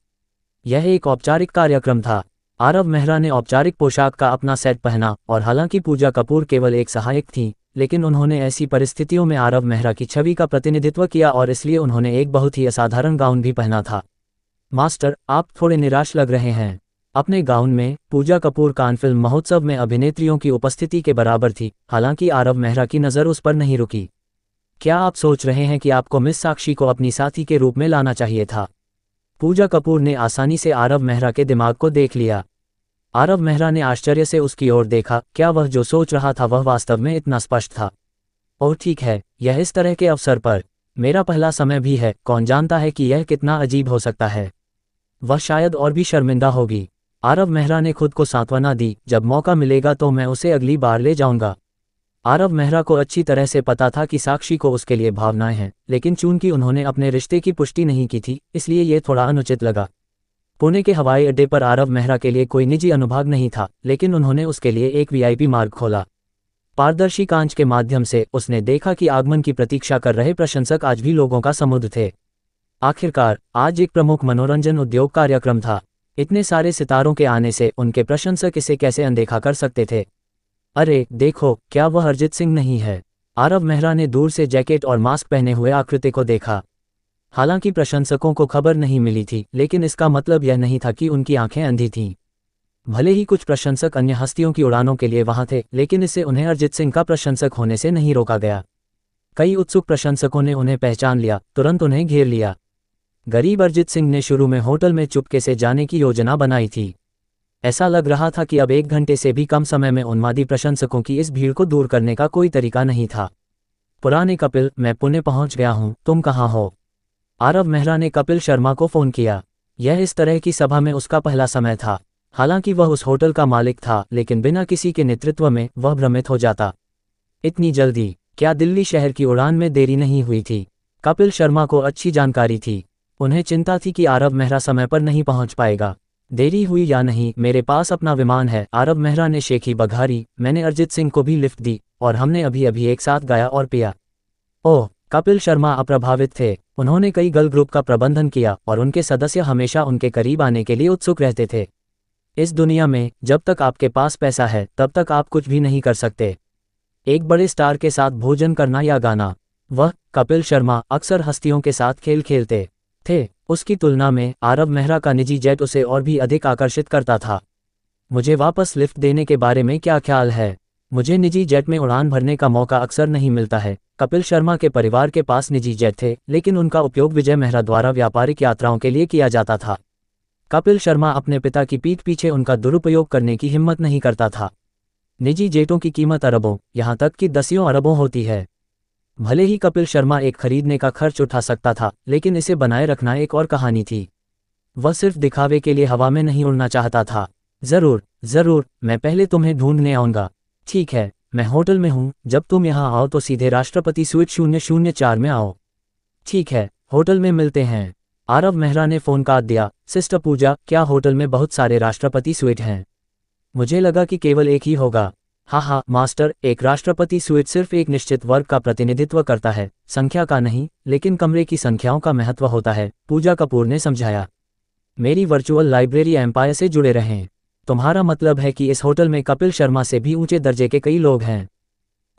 यह एक औपचारिक कार्यक्रम था। आरव मेहरा ने औपचारिक पोशाक का अपना सेट पहना और हालांकि पूजा कपूर केवल एक सहायक थीं, लेकिन उन्होंने ऐसी परिस्थितियों में आरव मेहरा की छवि का प्रतिनिधित्व किया और इसलिए उन्होंने एक बहुत ही असाधारण गाउन भी पहना था। मास्टर, आप थोड़े निराश लग रहे हैं। अपने गाउन में पूजा कपूर कान फिल्म महोत्सव में अभिनेत्रियों की उपस्थिति के बराबर थी, हालांकि आरव मेहरा की नज़र उस पर नहीं रुकी। क्या आप सोच रहे हैं कि आपको मिस साक्षी को अपनी साथी के रूप में लाना चाहिए था? पूजा कपूर ने आसानी से आरव मेहरा के दिमाग को देख लिया। आरव मेहरा ने आश्चर्य से उसकी ओर देखा, क्या वह जो सोच रहा था वह वास्तव में इतना स्पष्ट था? और ठीक है, यह इस तरह के अवसर पर मेरा पहला समय भी है, कौन जानता है कि यह कितना अजीब हो सकता है। वह शायद और भी शर्मिंदा होगी। आरव मेहरा ने खुद को सांत्वना दी, जब मौका मिलेगा तो मैं उसे अगली बार ले जाऊंगा। आरव मेहरा को अच्छी तरह से पता था कि साक्षी को उसके लिए भावनाएं हैं, लेकिन चूंकि उन्होंने अपने रिश्ते की पुष्टि नहीं की थी, इसलिए यह थोड़ा अनुचित लगा। पुणे के हवाई अड्डे पर आरव मेहरा के लिए कोई निजी अनुभाग नहीं था, लेकिन उन्होंने उसके लिए एक वीआईपी मार्ग खोला। पारदर्शी कांच के माध्यम से उसने देखा कि आगमन की प्रतीक्षा कर रहे प्रशंसक आज भी लोगों का समुद्र थे। आखिरकार आज एक प्रमुख मनोरंजन उद्योग कार्यक्रम था। इतने सारे सितारों के आने से उनके प्रशंसक इसे कैसे अनदेखा कर सकते थे? अरे देखो, क्या वह अरिजीत सिंह नहीं है? आरव मेहरा ने दूर से जैकेट और मास्क पहने हुए आकृति को देखा। हालांकि प्रशंसकों को खबर नहीं मिली थी, लेकिन इसका मतलब यह नहीं था कि उनकी आंखें अंधी थीं। भले ही कुछ प्रशंसक अन्य हस्तियों की उड़ानों के लिए वहां थे, लेकिन इससे उन्हें अरिजीत सिंह का प्रशंसक होने से नहीं रोका गया। कई उत्सुक प्रशंसकों ने उन्हें पहचान लिया, तुरंत उन्हें घेर लिया। गरीब अरिजीत सिंह ने शुरू में होटल में चुपके से जाने की योजना बनाई थी। ऐसा लग रहा था कि अब 1 घंटे से भी कम समय में उन्मादी प्रशंसकों की इस भीड़ को दूर करने का कोई तरीका नहीं था। पुराने कपिल, मैं पुणे पहुंच गया हूं, तुम कहां हो? आरव मेहरा ने कपिल शर्मा को फोन किया। यह इस तरह की सभा में उसका पहला समय था। हालांकि वह उस होटल का मालिक था, लेकिन बिना किसी के नेतृत्व में वह भ्रमित हो जाता। इतनी जल्दी? क्या दिल्ली शहर की उड़ान में देरी नहीं हुई थी? कपिल शर्मा को अच्छी जानकारी थी। उन्हें चिंता थी कि आरव मेहरा समय पर नहीं पहुंच पाएगा। देरी हुई या नहीं, मेरे पास अपना विमान है। आरव मेहरा ने शेखी बघारी, मैंने अरिजीत सिंह को भी लिफ्ट दी और हमने अभी अभी एक साथ गाया और पिया। ओह, कपिल शर्मा अप्रभावित थे। उन्होंने कई गर्ल ग्रुप का प्रबंधन किया और उनके सदस्य हमेशा उनके करीब आने के लिए उत्सुक रहते थे। इस दुनिया में जब तक आपके पास पैसा है तब तक आप कुछ भी नहीं कर सकते। एक बड़े स्टार के साथ भोजन करना या गाना। वह कपिल शर्मा अक्सर हस्तियों के साथ खेल खेलते थे। उसकी तुलना में आरव मेहरा का निजी जेट उसे और भी अधिक आकर्षित करता था। मुझे वापस लिफ्ट देने के बारे में क्या ख्याल है? मुझे निजी जेट में उड़ान भरने का मौका अक्सर नहीं मिलता है। कपिल शर्मा के परिवार के पास निजी जेट थे, लेकिन उनका उपयोग विजय मेहरा द्वारा व्यापारिक यात्राओं के लिए किया जाता था। कपिल शर्मा अपने पिता की पीठ पीछे उनका दुरुपयोग करने की हिम्मत नहीं करता था। निजी जेटों की कीमत अरबों, यहाँ तक कि दसियों अरबों होती है। भले ही कपिल शर्मा एक खरीदने का खर्च उठा सकता था, लेकिन इसे बनाए रखना एक और कहानी थी। वह सिर्फ दिखावे के लिए हवा में नहीं उड़ना चाहता था। जरूर, मैं पहले तुम्हें ढूंढने आऊंगा। ठीक है, मैं होटल में हूं, जब तुम यहां आओ तो सीधे राष्ट्रपति स्वीट 004 में आओ। ठीक है, होटल में मिलते हैं। आरव मेहरा ने फ़ोन काट दिया। सिस्टर पूजा, क्या होटल में बहुत सारे राष्ट्रपति स्वीट हैं? मुझे लगा कि केवल एक ही होगा। हाँ हाँ मास्टर, एक राष्ट्रपति स्वीट सिर्फ एक निश्चित वर्ग का प्रतिनिधित्व करता है, संख्या का नहीं, लेकिन कमरे की संख्याओं का महत्व होता है, पूजा कपूर ने समझाया। मेरी वर्चुअल लाइब्रेरी एम्पायर से जुड़े रहें। तुम्हारा मतलब है कि इस होटल में कपिल शर्मा से भी ऊंचे दर्जे के कई लोग हैं?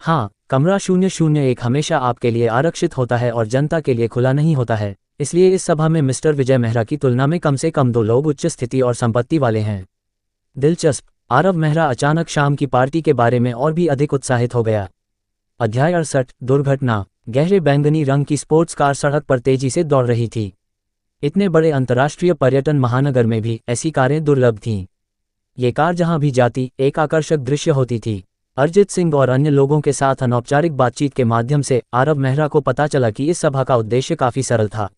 हाँ, कमरा 001 हमेशा आपके लिए आरक्षित होता है और जनता के लिए खुला नहीं होता है, इसलिए इस सभा में मिस्टर विजय मेहरा की तुलना में कम से कम 2 लोग उच्च स्थिति और संपत्ति वाले हैं। दिलचस्प। आरव मेहरा अचानक शाम की पार्टी के बारे में और भी अधिक उत्साहित हो गया। अध्याय 68 दुर्घटना। गहरे बैंगनी रंग की स्पोर्ट्स कार सड़क पर तेजी से दौड़ रही थी। इतने बड़े अंतर्राष्ट्रीय पर्यटन महानगर में भी ऐसी कारें दुर्लभ थीं। ये कार जहां भी जाती एक आकर्षक दृश्य होती थी। अरिजीत सिंह और अन्य लोगों के साथ अनौपचारिक बातचीत के माध्यम से आरव मेहरा को पता चला कि इस सभा का उद्देश्य काफी सरल था।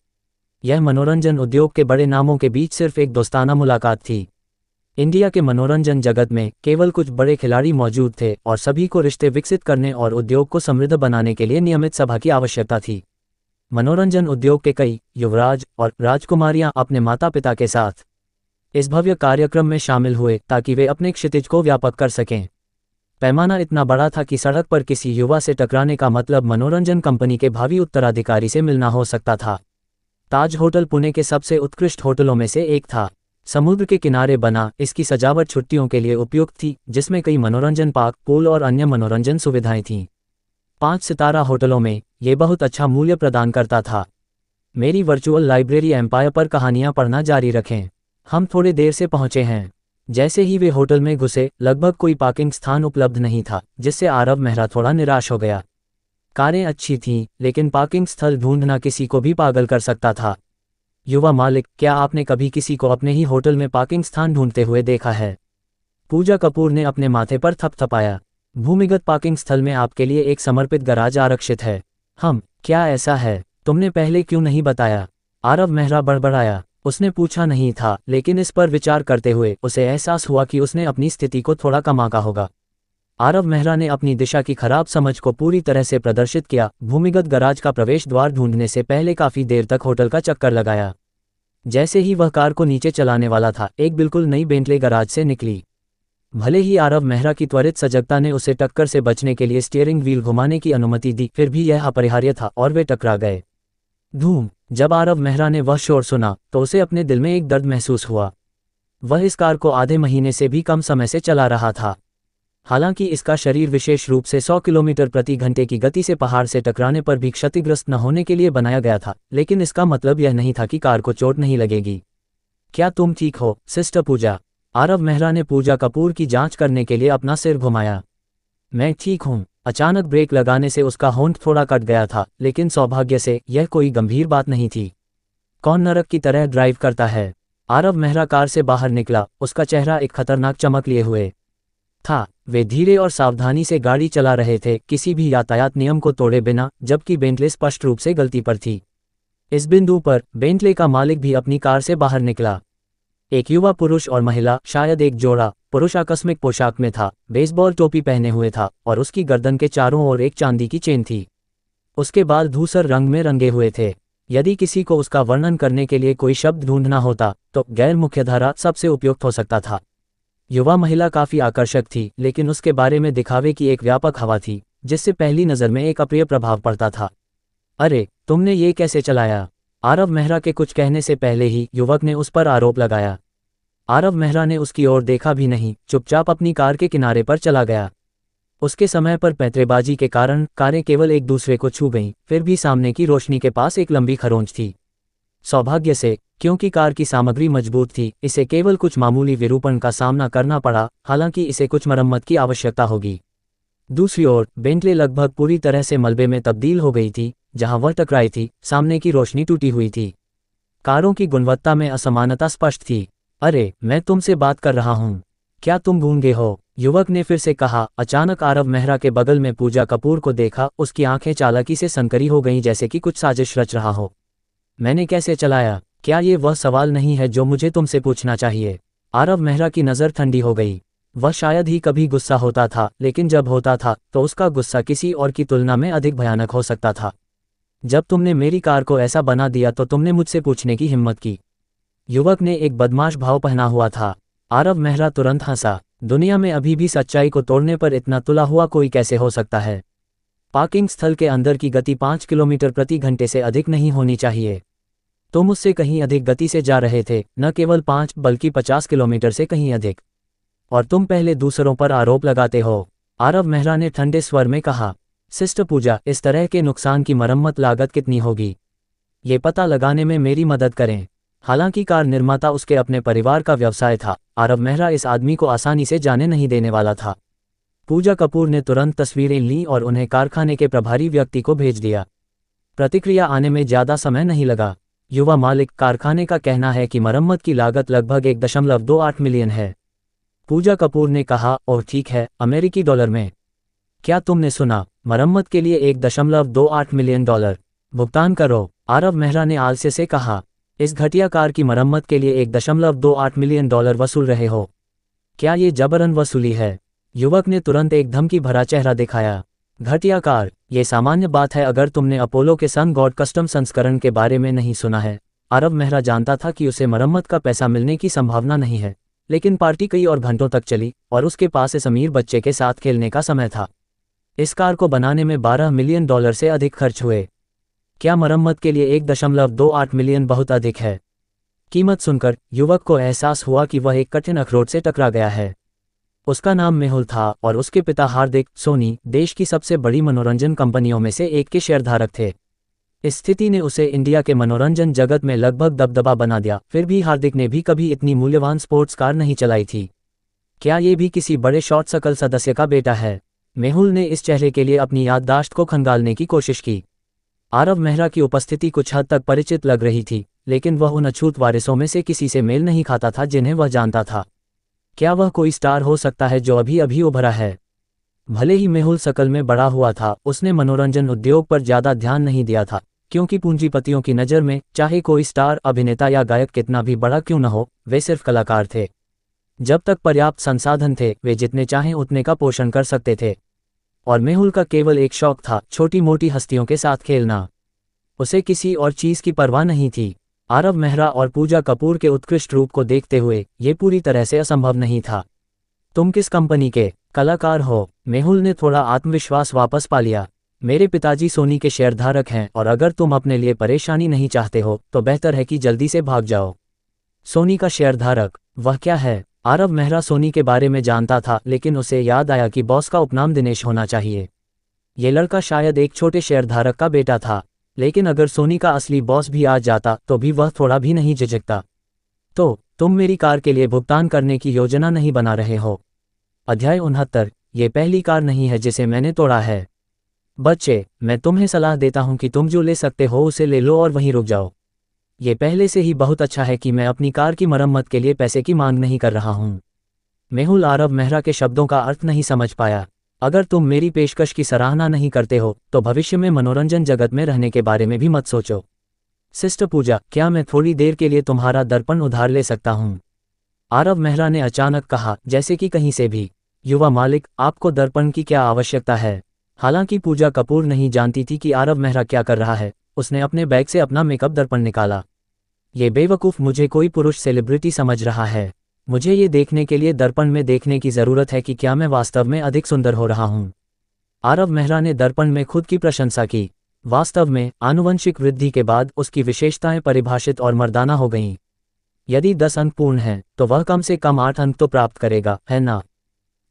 यह मनोरंजन उद्योग के बड़े नामों के बीच सिर्फ एक दोस्ताना मुलाकात थी। इंडिया के मनोरंजन जगत में केवल कुछ बड़े खिलाड़ी मौजूद थे और सभी को रिश्ते विकसित करने और उद्योग को समृद्ध बनाने के लिए नियमित सभा की आवश्यकता थी। मनोरंजन उद्योग के कई युवराज और राजकुमारियां अपने माता पिता के साथ इस भव्य कार्यक्रम में शामिल हुए ताकि वे अपने क्षितिज को व्यापक कर सकें। पैमाना इतना बड़ा था कि सड़क पर किसी युवा से टकराने का मतलब मनोरंजन कंपनी के भावी उत्तराधिकारी से मिलना हो सकता था। ताज होटल पुणे के सबसे उत्कृष्ट होटलों में से एक था। समुद्र के किनारे बना, इसकी सजावट छुट्टियों के लिए उपयुक्त थी, जिसमें कई मनोरंजन पार्क, पूल और अन्य मनोरंजन सुविधाएं थीं। 5 सितारा होटलों में ये बहुत अच्छा मूल्य प्रदान करता था। मेरी वर्चुअल लाइब्रेरी एम्पायर पर कहानियां पढ़ना जारी रखें। हम थोड़े देर से पहुंचे हैं। जैसे ही वे होटल में घुसे, लगभग कोई पार्किंग स्थान उपलब्ध नहीं था, जिससे आरव मेहरा थोड़ा निराश हो गया। कारें अच्छी थीं, लेकिन पार्किंग स्थल ढूंढना किसी को भी पागल कर सकता था। युवा मालिक, क्या आपने कभी किसी को अपने ही होटल में पार्किंग स्थान ढूंढते हुए देखा है? पूजा कपूर ने अपने माथे पर थपथपाया। भूमिगत पार्किंग स्थल में आपके लिए एक समर्पित गराज आरक्षित है। क्या ऐसा है? तुमने पहले क्यों नहीं बताया? आरव मेहरा बड़बड़ाया। उसने पूछा नहीं था, लेकिन इस पर विचार करते हुए उसे एहसास हुआ कि उसने अपनी स्थिति को थोड़ा कम आंका होगा। आरव मेहरा ने अपनी दिशा की खराब समझ को पूरी तरह से प्रदर्शित किया। भूमिगत गराज का प्रवेश द्वार ढूंढने से पहले काफी देर तक होटल का चक्कर लगाया। जैसे ही वह कार को नीचे चलाने वाला था, एक बिल्कुल नई बेंटले गराज से निकली। भले ही आरव मेहरा की त्वरित सजगता ने उसे टक्कर से बचने के लिए स्टीयरिंग व्हील घुमाने की अनुमति दी, फिर भी यह अपरिहार्य था और वे टकरा गए। धूम। जब आरव मेहरा ने वह शोर सुना तो उसे अपने दिल में एक दर्द महसूस हुआ। वह इस कार को आधे महीने से भी कम समय से चला रहा था। हालांकि इसका शरीर विशेष रूप से 100 किलोमीटर प्रति घंटे की गति से पहाड़ से टकराने पर भी क्षतिग्रस्त न होने के लिए बनाया गया था, लेकिन इसका मतलब यह नहीं था कि कार को चोट नहीं लगेगी। क्या तुम ठीक हो, सिस्टर पूजा? आरव मेहरा ने पूजा कपूर की जांच करने के लिए अपना सिर घुमाया। मैं ठीक हूं। अचानक ब्रेक लगाने से उसका होंठ थोड़ा कट गया था, लेकिन सौभाग्य से यह कोई गंभीर बात नहीं थी। कौन नरक की तरह ड्राइव करता है? आरव मेहरा कार से बाहर निकला, उसका चेहरा एक खतरनाक चमक लिए हुए था। वे धीरे और सावधानी से गाड़ी चला रहे थे, किसी भी यातायात नियम को तोड़े बिना, जबकि बेंटले स्पष्ट रूप से गलती पर थी। इस बिंदु पर बेंटले का मालिक भी अपनी कार से बाहर निकला। एक युवा पुरुष और महिला, शायद एक जोड़ा। पुरुष आकस्मिक पोशाक में था, बेसबॉल टोपी पहने हुए था और उसकी गर्दन के चारों ओर एक चांदी की चेन थी। उसके बाल धूसर रंग में रंगे हुए थे। यदि किसी को उसका वर्णन करने के लिए कोई शब्द ढूंढना होता तो गैर मुख्यधारा सबसे उपयुक्त हो सकता था। युवा महिला काफी आकर्षक थी, लेकिन उसके बारे में दिखावे की एक व्यापक हवा थी, जिससे पहली नज़र में एक अप्रिय प्रभाव पड़ता था। अरे, तुमने ये कैसे चलाया? आरव मेहरा के कुछ कहने से पहले ही युवक ने उस पर आरोप लगाया। आरव मेहरा ने उसकी ओर देखा भी नहीं, चुपचाप अपनी कार के किनारे पर चला गया। उसके समय पर पैंतरेबाजी के कारण कारें केवल एक दूसरे को छू गईं, फिर भी सामने की रोशनी के पास एक लंबी खरोंच थी। सौभाग्य से, क्योंकि कार की सामग्री मजबूत थी, इसे केवल कुछ मामूली विरूपण का सामना करना पड़ा, हालांकि इसे कुछ मरम्मत की आवश्यकता होगी। दूसरी ओर बेंटले लगभग पूरी तरह से मलबे में तब्दील हो गई थी। जहां वह टकराई थी, सामने की रोशनी टूटी हुई थी। कारों की गुणवत्ता में असमानता स्पष्ट थी। अरे, मैं तुमसे बात कर रहा हूं। क्या तुम गूंगे हो? युवक ने फिर से कहा। अचानक आरव मेहरा के बगल में पूजा कपूर को देखा, उसकी आंखें चालाकी से सनकरी हो गईं, जैसे कि कुछ साजिश रच रहा हो। मैंने कैसे चलाया? क्या ये वह सवाल नहीं है जो मुझे तुमसे पूछना चाहिए? आरव मेहरा की नज़र ठंडी हो गई। वह शायद ही कभी गुस्सा होता था, लेकिन जब होता था तो उसका गुस्सा किसी और की तुलना में अधिक भयानक हो सकता था। जब तुमने मेरी कार को ऐसा बना दिया तो तुमने मुझसे पूछने की हिम्मत की। युवक ने एक बदमाश भाव पहना हुआ था। आरव मेहरा तुरंत हंसा। दुनिया में अभी भी सच्चाई को तोड़ने पर इतना तुला हुआ कोई कैसे हो सकता है। पार्किंग स्थल के अंदर की गति 5 किलोमीटर प्रति घंटे से अधिक नहीं होनी चाहिए। तुम उससे कहीं अधिक गति से जा रहे थे, न केवल 5 बल्कि 50 किलोमीटर से कहीं अधिक। और तुम पहले दूसरों पर आरोप लगाते हो। आरव मेहरा ने ठंडे स्वर में कहा। सिस्टर पूजा, इस तरह के नुकसान की मरम्मत लागत कितनी होगी, ये पता लगाने में मेरी मदद करें। हालांकि कार निर्माता उसके अपने परिवार का व्यवसाय था, आरव मेहरा इस आदमी को आसानी से जाने नहीं देने वाला था। पूजा कपूर ने तुरंत तस्वीरें लीं और उन्हें कारखाने के प्रभारी व्यक्ति को भेज दिया। प्रतिक्रिया आने में ज़्यादा समय नहीं लगा। युवा मालिक, कारखाने का कहना है कि मरम्मत की लागत लगभग 1.28 मिलियन है। पूजा कपूर ने कहा, ओह ठीक है, अमेरिकी डॉलर में। क्या तुमने सुना, मरम्मत के लिए 1.28 मिलियन डॉलर भुगतान करो। आरव मेहरा ने आलस्य से कहा, इस घटिया कार की मरम्मत के लिए 1.28 मिलियन डॉलर वसूल रहे हो? क्या ये जबरन वसूली है? युवक ने तुरंत एक धमकी भरा चेहरा दिखाया। घटिया कार, ये सामान्य बात है अगर तुमने अपोलो के सन गॉड कस्टम संस्करण के बारे में नहीं सुना है। आरव मेहरा जानता था कि उसे मरम्मत का पैसा मिलने की संभावना नहीं है, लेकिन पार्टी कई और घंटों तक चली और उसके पास इस अमीर बच्चे के साथ खेलने का समय था। इस कार को बनाने में 12 मिलियन डॉलर से अधिक खर्च हुए। क्या मरम्मत के लिए 1.28 मिलियन बहुत अधिक है? कीमत सुनकर युवक को एहसास हुआ कि वह एक कठिन अखरोट से टकरा गया है। उसका नाम मेहुल था और उसके पिता हार्दिक, सोनी, देश की सबसे बड़ी मनोरंजन कंपनियों में से एक के शेयरधारक थे। इस स्थिति ने उसे इंडिया के मनोरंजन जगत में लगभग दबदबा बना दिया। फिर भी हार्दिक ने भी कभी इतनी मूल्यवान स्पोर्ट्स कार नहीं चलाई थी। क्या ये भी किसी बड़े शॉर्ट सर्कल सदस्य का बेटा है? मेहुल ने इस चेहरे के लिए अपनी याददाश्त को खंगालने की कोशिश की। आरव मेहरा की उपस्थिति कुछ हद तक परिचित लग रही थी, लेकिन वह उन अछूत वारिसों में से किसी से मेल नहीं खाता था जिन्हें वह जानता था। क्या वह कोई स्टार हो सकता है जो अभी अभी उभरा है? भले ही मेहुल शकल में बड़ा हुआ था, उसने मनोरंजन उद्योग पर ज़्यादा ध्यान नहीं दिया था, क्योंकि पूंजीपतियों की नज़र में चाहे कोई स्टार, अभिनेता या गायक कितना भी बड़ा क्यों न हो, वे सिर्फ कलाकार थे। जब तक पर्याप्त संसाधन थे, वे जितने चाहें उतने का पोषण कर सकते थे। और मेहुल का केवल एक शौक था, छोटी मोटी हस्तियों के साथ खेलना। उसे किसी और चीज़ की परवाह नहीं थी। आरव मेहरा और पूजा कपूर के उत्कृष्ट रूप को देखते हुए ये पूरी तरह से असंभव नहीं था। तुम किस कंपनी के कलाकार हो? मेहुल ने थोड़ा आत्मविश्वास वापस पा लिया। मेरे पिताजी सोनी के शेयरधारक हैं और अगर तुम अपने लिए परेशानी नहीं चाहते हो तो बेहतर है कि जल्दी से भाग जाओ। सोनी का शेयरधारक? वह क्या है? आरव मेहरा सोनी के बारे में जानता था, लेकिन उसे याद आया कि बॉस का उपनाम दिनेश होना चाहिए। ये लड़का शायद एक छोटे शेयरधारक का बेटा था, लेकिन अगर सोनी का असली बॉस भी आ जाता तो भी वह थोड़ा भी नहीं झिझकता। तो तुम मेरी कार के लिए भुगतान करने की योजना नहीं बना रहे हो? अध्याय 69। ये पहली कार नहीं है जिसे मैंने तोड़ा है। बच्चे, मैं तुम्हें सलाह देता हूं कि तुम जो ले सकते हो उसे ले लो और वहीं रुक जाओ। ये पहले से ही बहुत अच्छा है कि मैं अपनी कार की मरम्मत के लिए पैसे की मांग नहीं कर रहा हूं। मेहुल आरव मेहरा के शब्दों का अर्थ नहीं समझ पाया। अगर तुम मेरी पेशकश की सराहना नहीं करते हो तो भविष्य में मनोरंजन जगत में रहने के बारे में भी मत सोचो। सिस्टर पूजा, क्या मैं थोड़ी देर के लिए तुम्हारा दर्पण उधार ले सकता हूं? आरव मेहरा ने अचानक कहा, जैसे कि कहीं से भी। युवा मालिक, आपको दर्पण की क्या आवश्यकता है? हालांकि पूजा कपूर नहीं जानती थी कि आरव मेहरा क्या कर रहा है, उसने अपने बैग से अपना मेकअप दर्पण निकाला। ये बेवकूफ़ मुझे कोई पुरुष सेलिब्रिटी समझ रहा है। मुझे ये देखने के लिए दर्पण में देखने की ज़रूरत है कि क्या मैं वास्तव में अधिक सुंदर हो रहा हूँ। आरव मेहरा ने दर्पण में खुद की प्रशंसा की। वास्तव में आनुवंशिक वृद्धि के बाद उसकी विशेषताएं परिभाषित और मर्दाना हो गईं। यदि 10 अंक पूर्ण हैं तो वह कम से कम 8 अंक तो प्राप्त करेगा, है ना?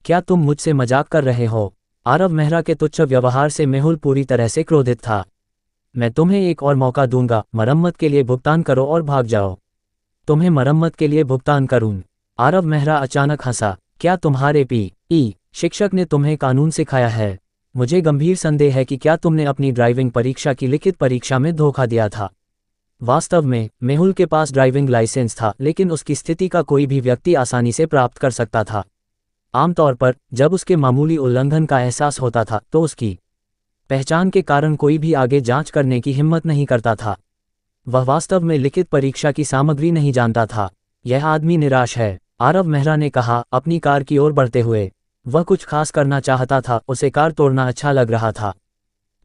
क्या तुम मुझसे मजाक कर रहे हो? आरव मेहरा के तुच्छ व्यवहार से मेहुल पूरी तरह से क्रोधित था। मैं तुम्हें एक और मौका दूंगा, मरम्मत के लिए भुगतान करो और भाग जाओ। तुम्हें मरम्मत के लिए भुगतान करूं? आरव मेहरा अचानक हंसा। क्या तुम्हारे पी.ई. शिक्षक ने तुम्हें कानून सिखाया है? मुझे गंभीर संदेह है कि क्या तुमने अपनी ड्राइविंग परीक्षा की लिखित परीक्षा में धोखा दिया था। वास्तव में मेहुल के पास ड्राइविंग लाइसेंस था, लेकिन उसकी स्थिति का कोई भी व्यक्ति आसानी से प्राप्त कर सकता था। आमतौर पर जब उसके मामूली उल्लंघन का एहसास होता था तो उसकी पहचान के कारण कोई भी आगे जांच करने की हिम्मत नहीं करता था। वह वास्तव में लिखित परीक्षा की सामग्री नहीं जानता था। यह आदमी निराश है, आरव मेहरा ने कहा, अपनी कार की ओर बढ़ते हुए। वह कुछ खास करना चाहता था, उसे कार तोड़ना अच्छा लग रहा था।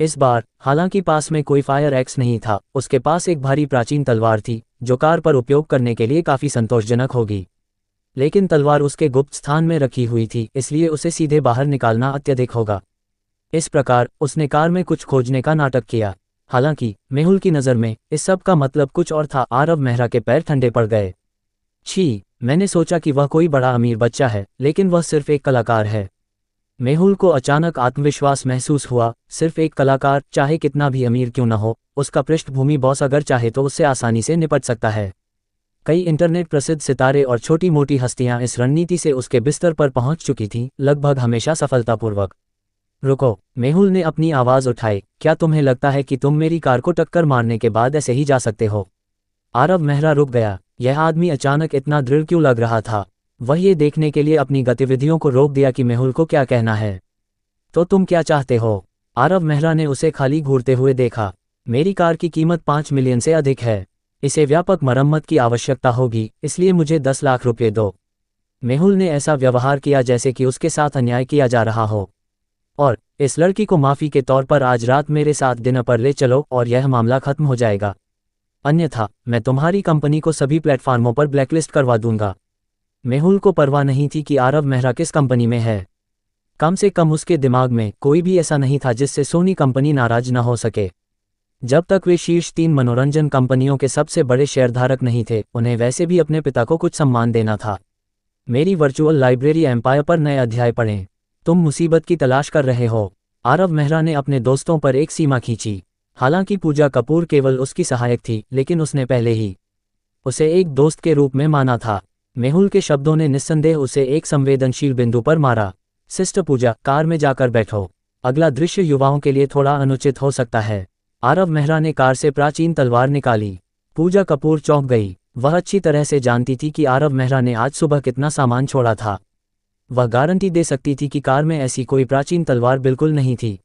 इस बार हालांकि पास में कोई फायर एक्स नहीं था, उसके पास एक भारी प्राचीन तलवार थी जो कार पर उपयोग करने के लिए काफ़ी संतोषजनक होगी। लेकिन तलवार उसके गुप्त स्थान में रखी हुई थी, इसलिए उसे सीधे बाहर निकालना अत्यधिक होगा। इस प्रकार उसने कार में कुछ खोजने का नाटक किया। हालांकि मेहुल की नज़र में इस सब का मतलब कुछ और था। आरव मेहरा के पैर ठंडे पड़ गए। छी, मैंने सोचा कि वह कोई बड़ा अमीर बच्चा है, लेकिन वह सिर्फ एक कलाकार है। मेहुल को अचानक आत्मविश्वास महसूस हुआ। सिर्फ एक कलाकार, चाहे कितना भी अमीर क्यों न हो, उसका पृष्ठभूमि बॉस अगर चाहे तो उससे आसानी से निपट सकता है। कई इंटरनेट प्रसिद्ध सितारे और छोटी मोटी हस्तियां इस रणनीति से उसके बिस्तर पर पहुंच चुकी थीं, लगभग हमेशा सफलतापूर्वक। रुको, मेहुल ने अपनी आवाज़ उठाई, क्या तुम्हें लगता है कि तुम मेरी कार को टक्कर मारने के बाद ऐसे ही जा सकते हो? आरव मेहरा रुक गया। यह आदमी अचानक इतना दृढ़ क्यों लग रहा था? वह ये देखने के लिए अपनी गतिविधियों को रोक दिया कि मेहुल को क्या कहना है। तो तुम क्या चाहते हो? आरव मेहरा ने उसे खाली घूरते हुए देखा। मेरी कार की कीमत 5 मिलियन से अधिक है। इसे व्यापक मरम्मत की आवश्यकता होगी, इसलिए मुझे 10 लाख रुपये दो। मेहुल ने ऐसा व्यवहार किया जैसे कि उसके साथ अन्याय किया जा रहा हो। और इस लड़की को माफ़ी के तौर पर आज रात मेरे साथ डिनर पर ले चलो और यह मामला खत्म हो जाएगा। अन्यथा मैं तुम्हारी कंपनी को सभी प्लेटफार्मों पर ब्लैकलिस्ट करवा दूंगा। मेहुल को परवाह नहीं थी कि आरव मेहरा किस कंपनी में है। कम से कम उसके दिमाग में कोई भी ऐसा नहीं था जिससे सोनी कंपनी नाराज न हो सके। जब तक वे शीर्ष 3 मनोरंजन कंपनियों के सबसे बड़े शेयरधारक नहीं थे, उन्हें वैसे भी अपने पिता को कुछ सम्मान देना था। मेरी वर्चुअल लाइब्रेरी एम्पायर पर नए अध्याय पढ़ें। तुम मुसीबत की तलाश कर रहे हो। आरव मेहरा ने अपने दोस्तों पर एक सीमा खींची। हालांकि पूजा कपूर केवल उसकी सहायक थी, लेकिन उसने पहले ही उसे एक दोस्त के रूप में माना था। मेहुल के शब्दों ने निस्संदेह उसे एक संवेदनशील बिंदु पर मारा। सिस्टर पूजा, कार में जाकर बैठो। अगला दृश्य युवाओं के लिए थोड़ा अनुचित हो सकता है। आरव मेहरा ने कार से प्राचीन तलवार निकाली। पूजा कपूर चौंक गई। वह अच्छी तरह से जानती थी कि आरव मेहरा ने आज सुबह कितना सामान छोड़ा था। वह गारंटी दे सकती थी कि कार में ऐसी कोई प्राचीन तलवार बिल्कुल नहीं थी।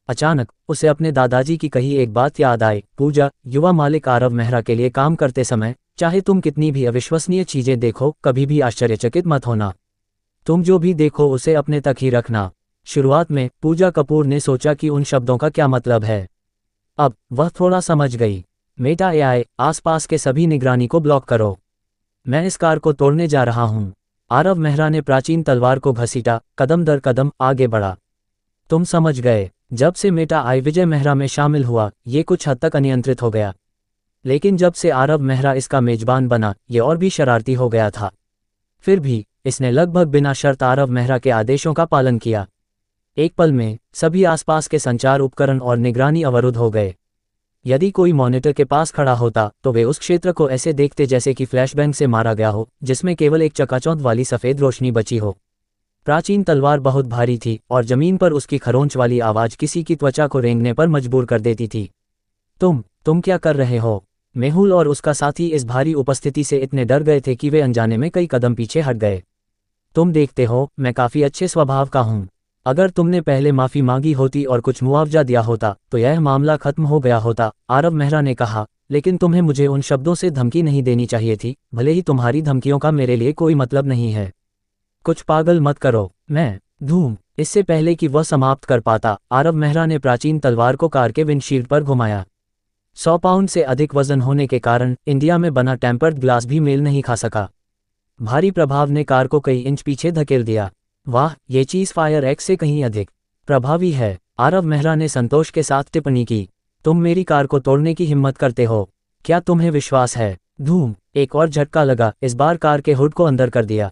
अचानक उसे अपने दादाजी की कही एक बात याद आई। पूजा, युवा मालिक आरव मेहरा के लिए काम करते समय चाहे तुम कितनी भी अविश्वसनीय चीजें देखो, कभी भी आश्चर्यचकित मत होना। तुम जो भी देखो उसे अपने तक ही रखना। शुरुआत में पूजा कपूर ने सोचा कि उन शब्दों का क्या मतलब है। अब वह थोड़ा समझ गई। मेटा एआई, आसपास के सभी निगरानी को ब्लॉक करो। मैं इस कार को तोड़ने जा रहा हूं। आरव मेहरा ने प्राचीन तलवार को घसीटा, कदम दर कदम आगे बढ़ा। तुम समझ गए। जब से मेटा आई विजय मेहरा में शामिल हुआ, ये कुछ हद तक अनियंत्रित हो गया। लेकिन जब से आरव मेहरा इसका मेजबान बना, ये और भी शरारती हो गया था। फिर भी इसने लगभग बिना शर्त आरव मेहरा के आदेशों का पालन किया। एक पल में सभी आसपास के संचार उपकरण और निगरानी अवरुद्ध हो गए। यदि कोई मॉनिटर के पास खड़ा होता तो वे उस क्षेत्र को ऐसे देखते जैसे कि फ्लैशबैंग से मारा गया हो, जिसमें केवल एक चकाचौंध वाली सफ़ेद रोशनी बची हो। प्राचीन तलवार बहुत भारी थी और जमीन पर उसकी खरोंच वाली आवाज़ किसी की त्वचा को रेंगने पर मजबूर कर देती थी। तुम क्या कर रहे हो? मेहुल और उसका साथी इस भारी उपस्थिति से इतने डर गए थे कि वे अनजाने में कई कदम पीछे हट गए। तुम देखते हो, मैं काफ़ी अच्छे स्वभाव का हूँ। अगर तुमने पहले माफ़ी मांगी होती और कुछ मुआवजा दिया होता तो यह मामला खत्म हो गया होता, आरव मेहरा ने कहा। लेकिन तुम्हें मुझे उन शब्दों से धमकी नहीं देनी चाहिए थी, भले ही तुम्हारी धमकियों का मेरे लिए कोई मतलब नहीं है। कुछ पागल मत करो। मैं धूम। इससे पहले कि वह समाप्त कर पाता, आरव मेहरा ने प्राचीन तलवार को कार के विंडशील्ड पर घुमाया। 100 पाउंड से अधिक वजन होने के कारण इंडिया में बना टेम्पर्ड ग्लास भी मेल नहीं खा सका। भारी प्रभाव ने कार को कई इंच पीछे धकेल दिया। वाह, ये चीज़ फायर एक्स से कहीं अधिक प्रभावी है, आरव मेहरा ने संतोष के साथ टिप्पणी की। तुम मेरी कार को तोड़ने की हिम्मत करते हो? क्या तुम्हें विश्वास है? धूम। एक और झटका लगा, इस बार कार के हुड को अंदर कर दिया।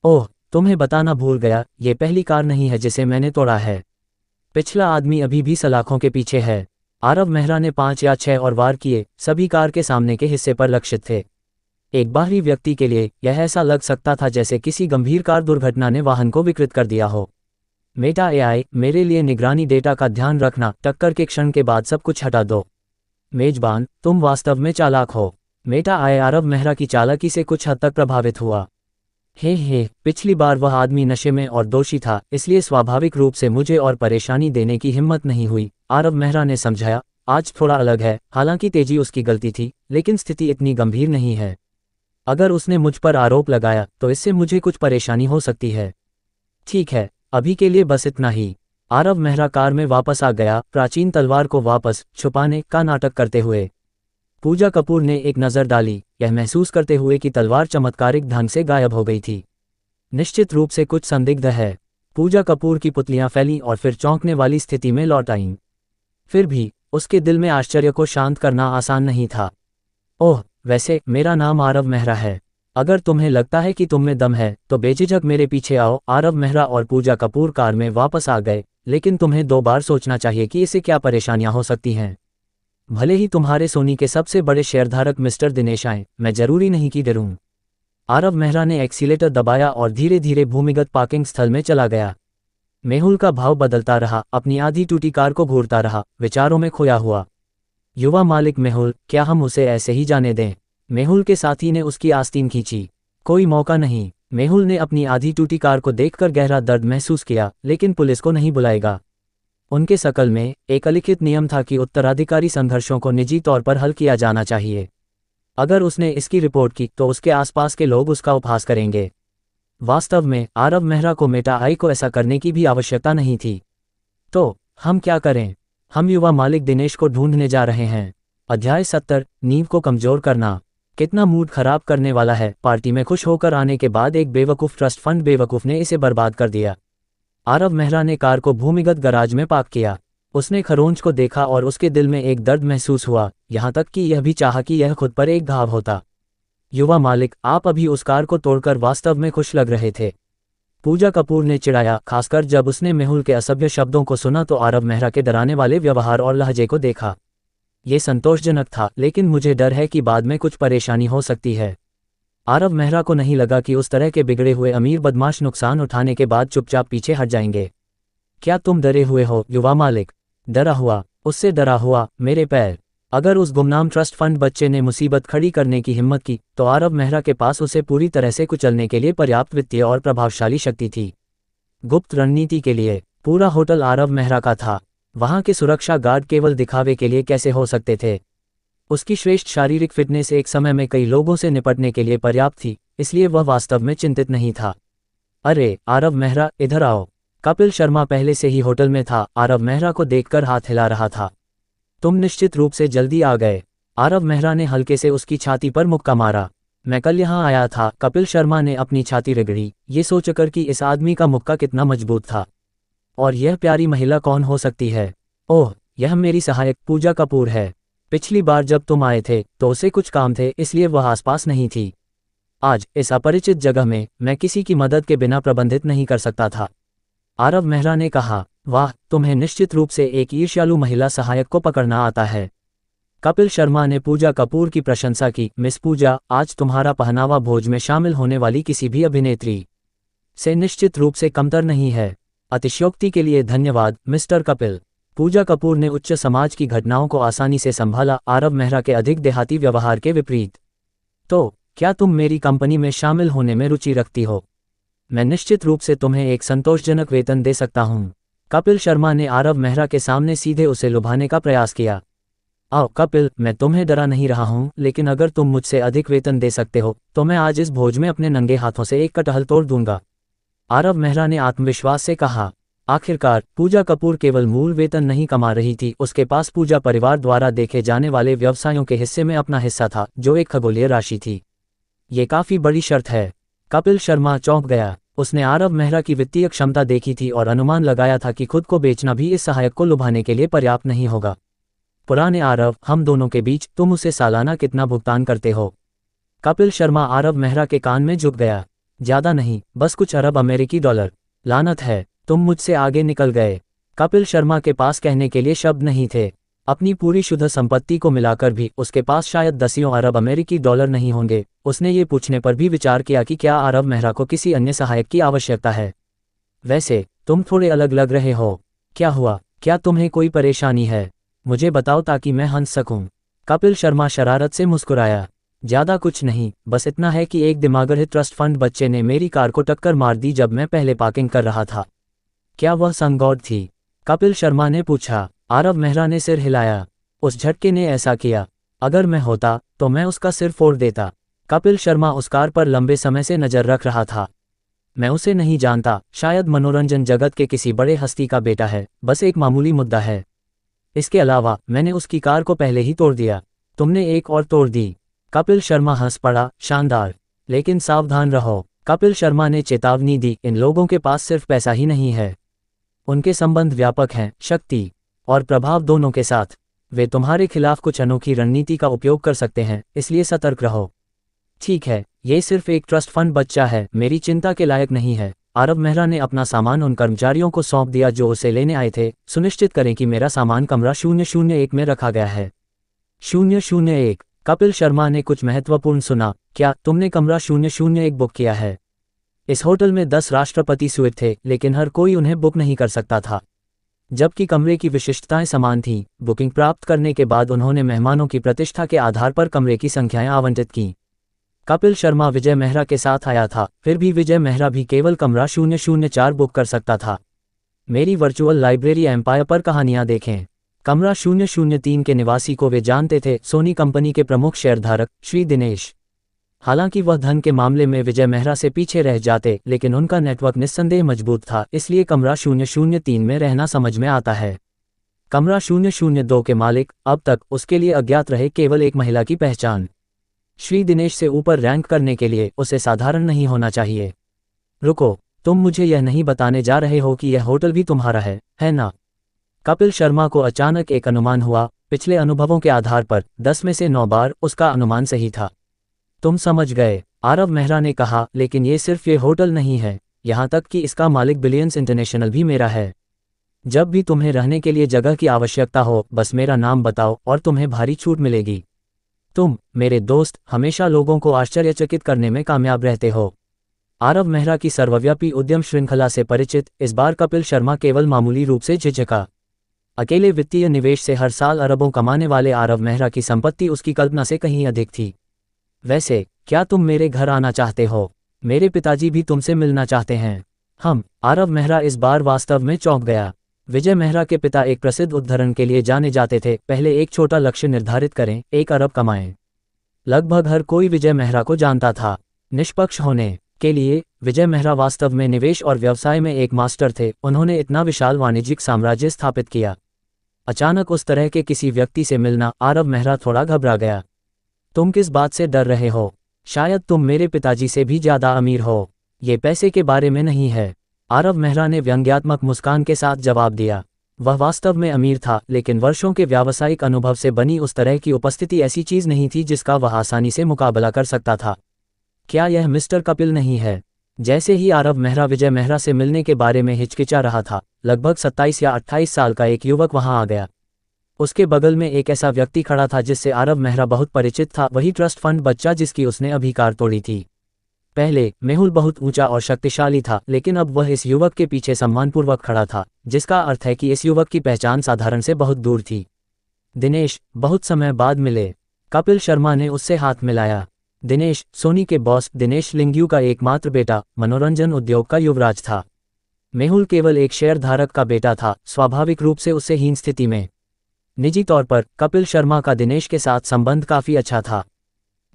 ओह, तुम्हें बताना भूल गया, ये पहली कार नहीं है जिसे मैंने तोड़ा है। पिछला आदमी अभी भी सलाखों के पीछे है। आरव मेहरा ने 5 या 6 और वार किए, सभी कार के सामने के हिस्से पर लक्षित थे। एक बाहरी व्यक्ति के लिए यह ऐसा लग सकता था जैसे किसी गंभीर कार दुर्घटना ने वाहन को विकृत कर दिया हो। मेटा एआई, मेरे लिए निगरानी डेटा का ध्यान रखना, टक्कर के क्षण के बाद सब कुछ हटा दो। मेजबान, तुम वास्तव में चालाक हो। मेटा एआई आरव मेहरा की चालाकी से कुछ हद तक प्रभावित हुआ। हे, पिछली बार वह आदमी नशे में और दोषी था, इसलिए स्वाभाविक रूप से मुझे और परेशानी देने की हिम्मत नहीं हुई। आरव मेहरा ने समझाया, आज थोड़ा अलग है। हालांकि तेजी उसकी गलती थी, लेकिन स्थिति इतनी गंभीर नहीं है। अगर उसने मुझ पर आरोप लगाया तो इससे मुझे कुछ परेशानी हो सकती है। ठीक है, अभी के लिए बस इतना ही। आरव मेहरा कार में वापस आ गया, प्राचीन तलवार को वापस छुपाने का नाटक करते हुए। पूजा कपूर ने एक नज़र डाली, यह महसूस करते हुए कि तलवार चमत्कारिक ढंग से गायब हो गई थी। निश्चित रूप से कुछ संदिग्ध है। पूजा कपूर की पुतलियां फैलीं और फिर चौंकने वाली स्थिति में लौट आईं। फिर भी उसके दिल में आश्चर्य को शांत करना आसान नहीं था। ओह, वैसे मेरा नाम आरव मेहरा है। अगर तुम्हें लगता है कि तुम में दम है तो बेझिझक मेरे पीछे आओ। आरव मेहरा और पूजा कपूर कार में वापस आ गए, लेकिन तुम्हें 2 बार सोचना चाहिए कि इससे क्या परेशानियां हो सकती हैं। भले ही तुम्हारे सोनी के सबसे बड़े शेयरधारक मिस्टर दिनेश आए, मैं जरूरी नहीं कि डरूं। आरव मेहरा ने एक्सीलेटर दबाया और धीरे धीरे भूमिगत पार्किंग स्थल में चला गया। मेहुल का भाव बदलता रहा, अपनी आधी टूटी कार को घूरता रहा, विचारों में खोया हुआ। युवा मालिक मेहुल, क्या हम उसे ऐसे ही जाने दें? मेहुल के साथी ने उसकी आस्तीन खींची। कोई मौका नहीं। मेहुल ने अपनी आधी टूटी कार को देखकर गहरा दर्द महसूस किया, लेकिन पुलिस को नहीं बुलाएगा। उनके शकल में एक अलिखित नियम था कि उत्तराधिकारी संघर्षों को निजी तौर पर हल किया जाना चाहिए। अगर उसने इसकी रिपोर्ट की तो उसके आसपास के लोग उसका उपहास करेंगे। वास्तव में आरव मेहरा को मेटा आई को ऐसा करने की भी आवश्यकता नहीं थी। तो हम क्या करें? हम युवा मालिक दिनेश को ढूंढने जा रहे हैं। अध्याय 70, नींव को कमजोर करना। कितना मूड खराब करने वाला है। पार्टी में खुश होकर आने के बाद एक बेवकूफ़ ट्रस्ट फंड बेवकूफ़ ने इसे बर्बाद कर दिया। आरव मेहरा ने कार को भूमिगत गराज में पार्क किया। उसने खरोंच को देखा और उसके दिल में एक दर्द महसूस हुआ, यहाँ तक कि यह भी चाहा कि यह खुद पर एक घाव होता। युवा मालिक, आप अभी उस कार को तोड़कर वास्तव में खुश लग रहे थे। पूजा कपूर ने चिढ़ाया, खासकर जब उसने मेहुल के असभ्य शब्दों को सुना तो आरव मेहरा के डराने वाले व्यवहार और लहजे को देखा। ये संतोषजनक था, लेकिन मुझे डर है कि बाद में कुछ परेशानी हो सकती है। आरव मेहरा को नहीं लगा कि उस तरह के बिगड़े हुए अमीर बदमाश नुकसान उठाने के बाद चुपचाप पीछे हट जाएंगे। क्या तुम डरे हुए हो? युवा मालिक डरा हुआ, उससे डरा हुआ, मेरे पैर। अगर उस गुमनाम ट्रस्ट फंड बच्चे ने मुसीबत खड़ी करने की हिम्मत की तो आरव मेहरा के पास उसे पूरी तरह से कुचलने के लिए पर्याप्त वित्तीय और प्रभावशाली शक्ति थी। गुप्त रणनीति के लिए पूरा होटल आरव मेहरा का था। वहां के सुरक्षा गार्ड केवल दिखावे के लिए कैसे हो सकते थे? उसकी श्रेष्ठ शारीरिक फिटनेस एक समय में कई लोगों से निपटने के लिए पर्याप्त थी, इसलिए वह वास्तव में चिंतित नहीं था। अरे आरव मेहरा, इधर आओ। कपिल शर्मा पहले से ही होटल में था, आरव मेहरा को देखकर हाथ हिला रहा था। तुम निश्चित रूप से जल्दी आ गए। आरव मेहरा ने हल्के से उसकी छाती पर मुक्का मारा। मैं कल यहाँ आया था। कपिल शर्मा ने अपनी छाती रगड़ी, ये सोचकर कि इस आदमी का मुक्का कितना मजबूत था। और यह प्यारी महिला कौन हो सकती है? ओह, यह मेरी सहायक पूजा कपूर है। पिछली बार जब तुम आए थे तो उसे कुछ काम थे, इसलिए वह आसपास नहीं थी। आज इस अपरिचित जगह में मैं किसी की मदद के बिना प्रबंधित नहीं कर सकता था। आरव मेहरा ने कहा, वाह, तुम्हें निश्चित रूप से एक ईर्ष्यालु महिला सहायक को पकड़ना आता है। कपिल शर्मा ने पूजा कपूर की प्रशंसा की। मिस पूजा, आज तुम्हारा पहनावा भोज में शामिल होने वाली किसी भी अभिनेत्री से निश्चित रूप से कमतर नहीं है। अतिशयोक्ति के लिए धन्यवाद मिस्टर कपिल। पूजा कपूर ने उच्च समाज की घटनाओं को आसानी से संभाला, आरव मेहरा के अधिक देहाती व्यवहार के विपरीत। तो क्या तुम मेरी कंपनी में शामिल होने में रुचि रखती हो? मैं निश्चित रूप से तुम्हें एक संतोषजनक वेतन दे सकता हूँ। कपिल शर्मा ने आरव मेहरा के सामने सीधे उसे लुभाने का प्रयास किया। आओ कपिल, मैं तुम्हें डरा नहीं रहा हूँ, लेकिन अगर तुम मुझसे अधिक वेतन दे सकते हो तो मैं आज इस भोज में अपने नंगे हाथों से एक कटहल तोड़ दूंगा। आरव मेहरा ने आत्मविश्वास से कहा। आखिरकार पूजा कपूर केवल मूल वेतन नहीं कमा रही थी, उसके पास पूजा परिवार द्वारा देखे जाने वाले व्यवसायों के हिस्से में अपना हिस्सा था, जो एक खगोलीय राशि थी। ये काफी बड़ी शर्त है। कपिल शर्मा चौंक गया। उसने आरव मेहरा की वित्तीय क्षमता देखी थी और अनुमान लगाया था कि खुद को बेचना भी इस सहायक को लुभाने के लिए पर्याप्त नहीं होगा। पुराने आरव, हम दोनों के बीच तुम उसे सालाना कितना भुगतान करते हो? कपिल शर्मा आरव मेहरा के कान में झुक गया। ज्यादा नहीं, बस कुछ अरब अमेरिकी डॉलर। लानत है, तुम मुझसे आगे निकल गए। कपिल शर्मा के पास कहने के लिए शब्द नहीं थे। अपनी पूरी शुद्ध संपत्ति को मिलाकर भी उसके पास शायद दसियों अरब अमेरिकी डॉलर नहीं होंगे। उसने ये पूछने पर भी विचार किया कि क्या आरव मेहरा को किसी अन्य सहायक की आवश्यकता है। वैसे तुम थोड़े अलग लग रहे हो। क्या हुआ? क्या तुम्हें कोई परेशानी है? मुझे बताओ ताकि मैं हंस सकूं। कपिल शर्मा शरारत से मुस्कुराया। ज्यादा कुछ नहीं, बस इतना है कि एक दिमागरहित ट्रस्ट फंड बच्चे ने मेरी कार को टक्कर मार दी जब मैं पहले पार्किंग कर रहा था। क्या वह संगौड थी? कपिल शर्मा ने पूछा। आरव मेहरा ने सिर हिलाया। उस झटके ने ऐसा किया। अगर मैं होता तो मैं उसका सिर फोड़ देता। कपिल शर्मा उस कार पर लंबे समय से नजर रख रहा था। मैं उसे नहीं जानता, शायद मनोरंजन जगत के किसी बड़े हस्ती का बेटा है, बस एक मामूली मुद्दा है। इसके अलावा मैंने उसकी कार को पहले ही तोड़ दिया। तुमने एक और तोड़ दी। कपिल शर्मा हंस पड़ा, शानदार, लेकिन सावधान रहो। कपिल शर्मा ने चेतावनी दी, इन लोगों के पास सिर्फ पैसा ही नहीं है, उनके संबंध व्यापक हैं, शक्ति और प्रभाव दोनों के साथ। वे तुम्हारे खिलाफ कुछ अनोखी रणनीति का उपयोग कर सकते हैं, इसलिए सतर्क रहो। ठीक है, ये सिर्फ एक ट्रस्ट फंड बच्चा है, मेरी चिंता के लायक नहीं है। आरव मेहरा ने अपना सामान उन कर्मचारियों को सौंप दिया जो उसे लेने आए थे। सुनिश्चित करें कि मेरा सामान कमरा 001 में रखा गया है। 001। कपिल शर्मा ने कुछ महत्वपूर्ण सुना। क्या तुमने कमरा 001 बुक किया है? इस होटल में 10 राष्ट्रपति स्वीट थे, लेकिन हर कोई उन्हें बुक नहीं कर सकता था। जबकि कमरे की विशिष्टताएं समान थीं, बुकिंग प्राप्त करने के बाद उन्होंने मेहमानों की प्रतिष्ठा के आधार पर कमरे की संख्याएं आवंटित की। कपिल शर्मा विजय मेहरा के साथ आया था, फिर भी विजय मेहरा भी केवल कमरा 004 बुक कर सकता था। मेरी वर्चुअल लाइब्रेरी एम्पायर पर कहानियां देखें। कमरा 003 के निवासी को वे जानते थे, सोनी कंपनी के प्रमुख शेयरधारक श्री दिनेश। हालांकि वह धन के मामले में विजय मेहरा से पीछे रह जाते, लेकिन उनका नेटवर्क निस्संदेह मजबूत था, इसलिए कमरा 003 में रहना समझ में आता है। कमरा 002 के मालिक अब तक उसके लिए अज्ञात रहे, केवल एक महिला की पहचान। श्री दिनेश से ऊपर रैंक करने के लिए उसे साधारण नहीं होना चाहिए। रुको, तुम मुझे यह नहीं बताने जा रहे हो कि यह होटल भी तुम्हारा है ना? कपिल शर्मा को अचानक एक अनुमान हुआ। पिछले अनुभवों के आधार पर 10 में से 9 बार उसका अनुमान सही था। तुम समझ गए, आरव मेहरा ने कहा, लेकिन ये सिर्फ ये होटल नहीं है, यहाँ तक कि इसका मालिक बिलियंस इंटरनेशनल भी मेरा है। जब भी तुम्हें रहने के लिए जगह की आवश्यकता हो, बस मेरा नाम बताओ और तुम्हें भारी छूट मिलेगी। तुम, मेरे दोस्त, हमेशा लोगों को आश्चर्यचकित करने में कामयाब रहते हो। आरव मेहरा की सर्वव्यापी उद्यम श्रृंखला से परिचित इस बार कपिल शर्मा केवल मामूली रूप से झिझका। अकेले वित्तीय निवेश से हर साल अरबों कमाने वाले आरव मेहरा की संपत्ति उसकी कल्पना से कहीं अधिक थी। वैसे, क्या तुम मेरे घर आना चाहते हो? मेरे पिताजी भी तुमसे मिलना चाहते हैं। आरव मेहरा इस बार वास्तव में चौंक गया। विजय मेहरा के पिता एक प्रसिद्ध उद्धरण के लिए जाने जाते थे, पहले एक छोटा लक्ष्य निर्धारित करें, 1 अरब कमाएं। लगभग हर कोई विजय मेहरा को जानता था। निष्पक्ष होने के लिए विजय मेहरा वास्तव में निवेश और व्यवसाय में एक मास्टर थे। उन्होंने इतना विशाल वाणिज्यिक साम्राज्य स्थापित किया। अचानक उस तरह के किसी व्यक्ति से मिलना, आरव मेहरा थोड़ा घबरा गया। तुम किस बात से डर रहे हो? शायद तुम मेरे पिताजी से भी ज्यादा अमीर हो। ये पैसे के बारे में नहीं है, आरव मेहरा ने व्यंग्यात्मक मुस्कान के साथ जवाब दिया। वह वास्तव में अमीर था, लेकिन वर्षों के व्यावसायिक अनुभव से बनी उस तरह की उपस्थिति ऐसी चीज नहीं थी जिसका वह आसानी से मुकाबला कर सकता था। क्या यह मिस्टर कपिल नहीं है? जैसे ही आरव मेहरा विजय मेहरा से मिलने के बारे में हिचकिचा रहा था, लगभग 27 या 28 साल का एक युवक वहां आ गया। उसके बगल में एक ऐसा व्यक्ति खड़ा था जिससे आरव मेहरा बहुत परिचित था, वही ट्रस्ट फंड बच्चा जिसकी उसने अभी कार तोड़ी थी। पहले मेहुल बहुत ऊंचा और शक्तिशाली था, लेकिन अब वह इस युवक के पीछे सम्मानपूर्वक खड़ा था, जिसका अर्थ है कि इस युवक की पहचान साधारण से बहुत दूर थी। दिनेश, बहुत समय बाद मिले। कपिल शर्मा ने उससे हाथ मिलाया। दिनेश, सोनी के बॉस दिनेश लिंग्यू का एकमात्र बेटा, मनोरंजन उद्योग का युवराज था। मेहुल केवल एक शेयरधारक का बेटा था, स्वाभाविक रूप से उससे हीन स्थिति में। निजी तौर पर कपिल शर्मा का दिनेश के साथ संबंध काफी अच्छा था।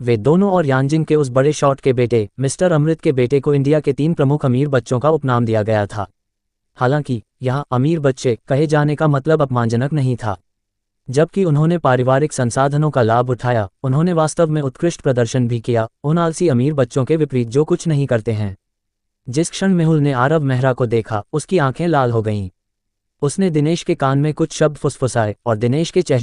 वे दोनों और यानजिंग के उस बड़े शॉट के बेटे मिस्टर अमृत के बेटे को इंडिया के 3 प्रमुख अमीर बच्चों का उपनाम दिया गया था। हालांकि यहाँ अमीर बच्चे कहे जाने का मतलब अपमानजनक नहीं था। जबकि उन्होंने पारिवारिक संसाधनों का लाभ उठाया, उन्होंने वास्तव में उत्कृष्ट प्रदर्शन भी किया, उन आलसी अमीर बच्चों के विपरीत जो कुछ नहीं करते हैं। जिस क्षण मेहुल ने आरव मेहरा को देखा, उसकी आंखें लाल हो गईं। उसने दिनेश के कान में कुछ शब्द फुसफुसाए और दिनेश के चेहरे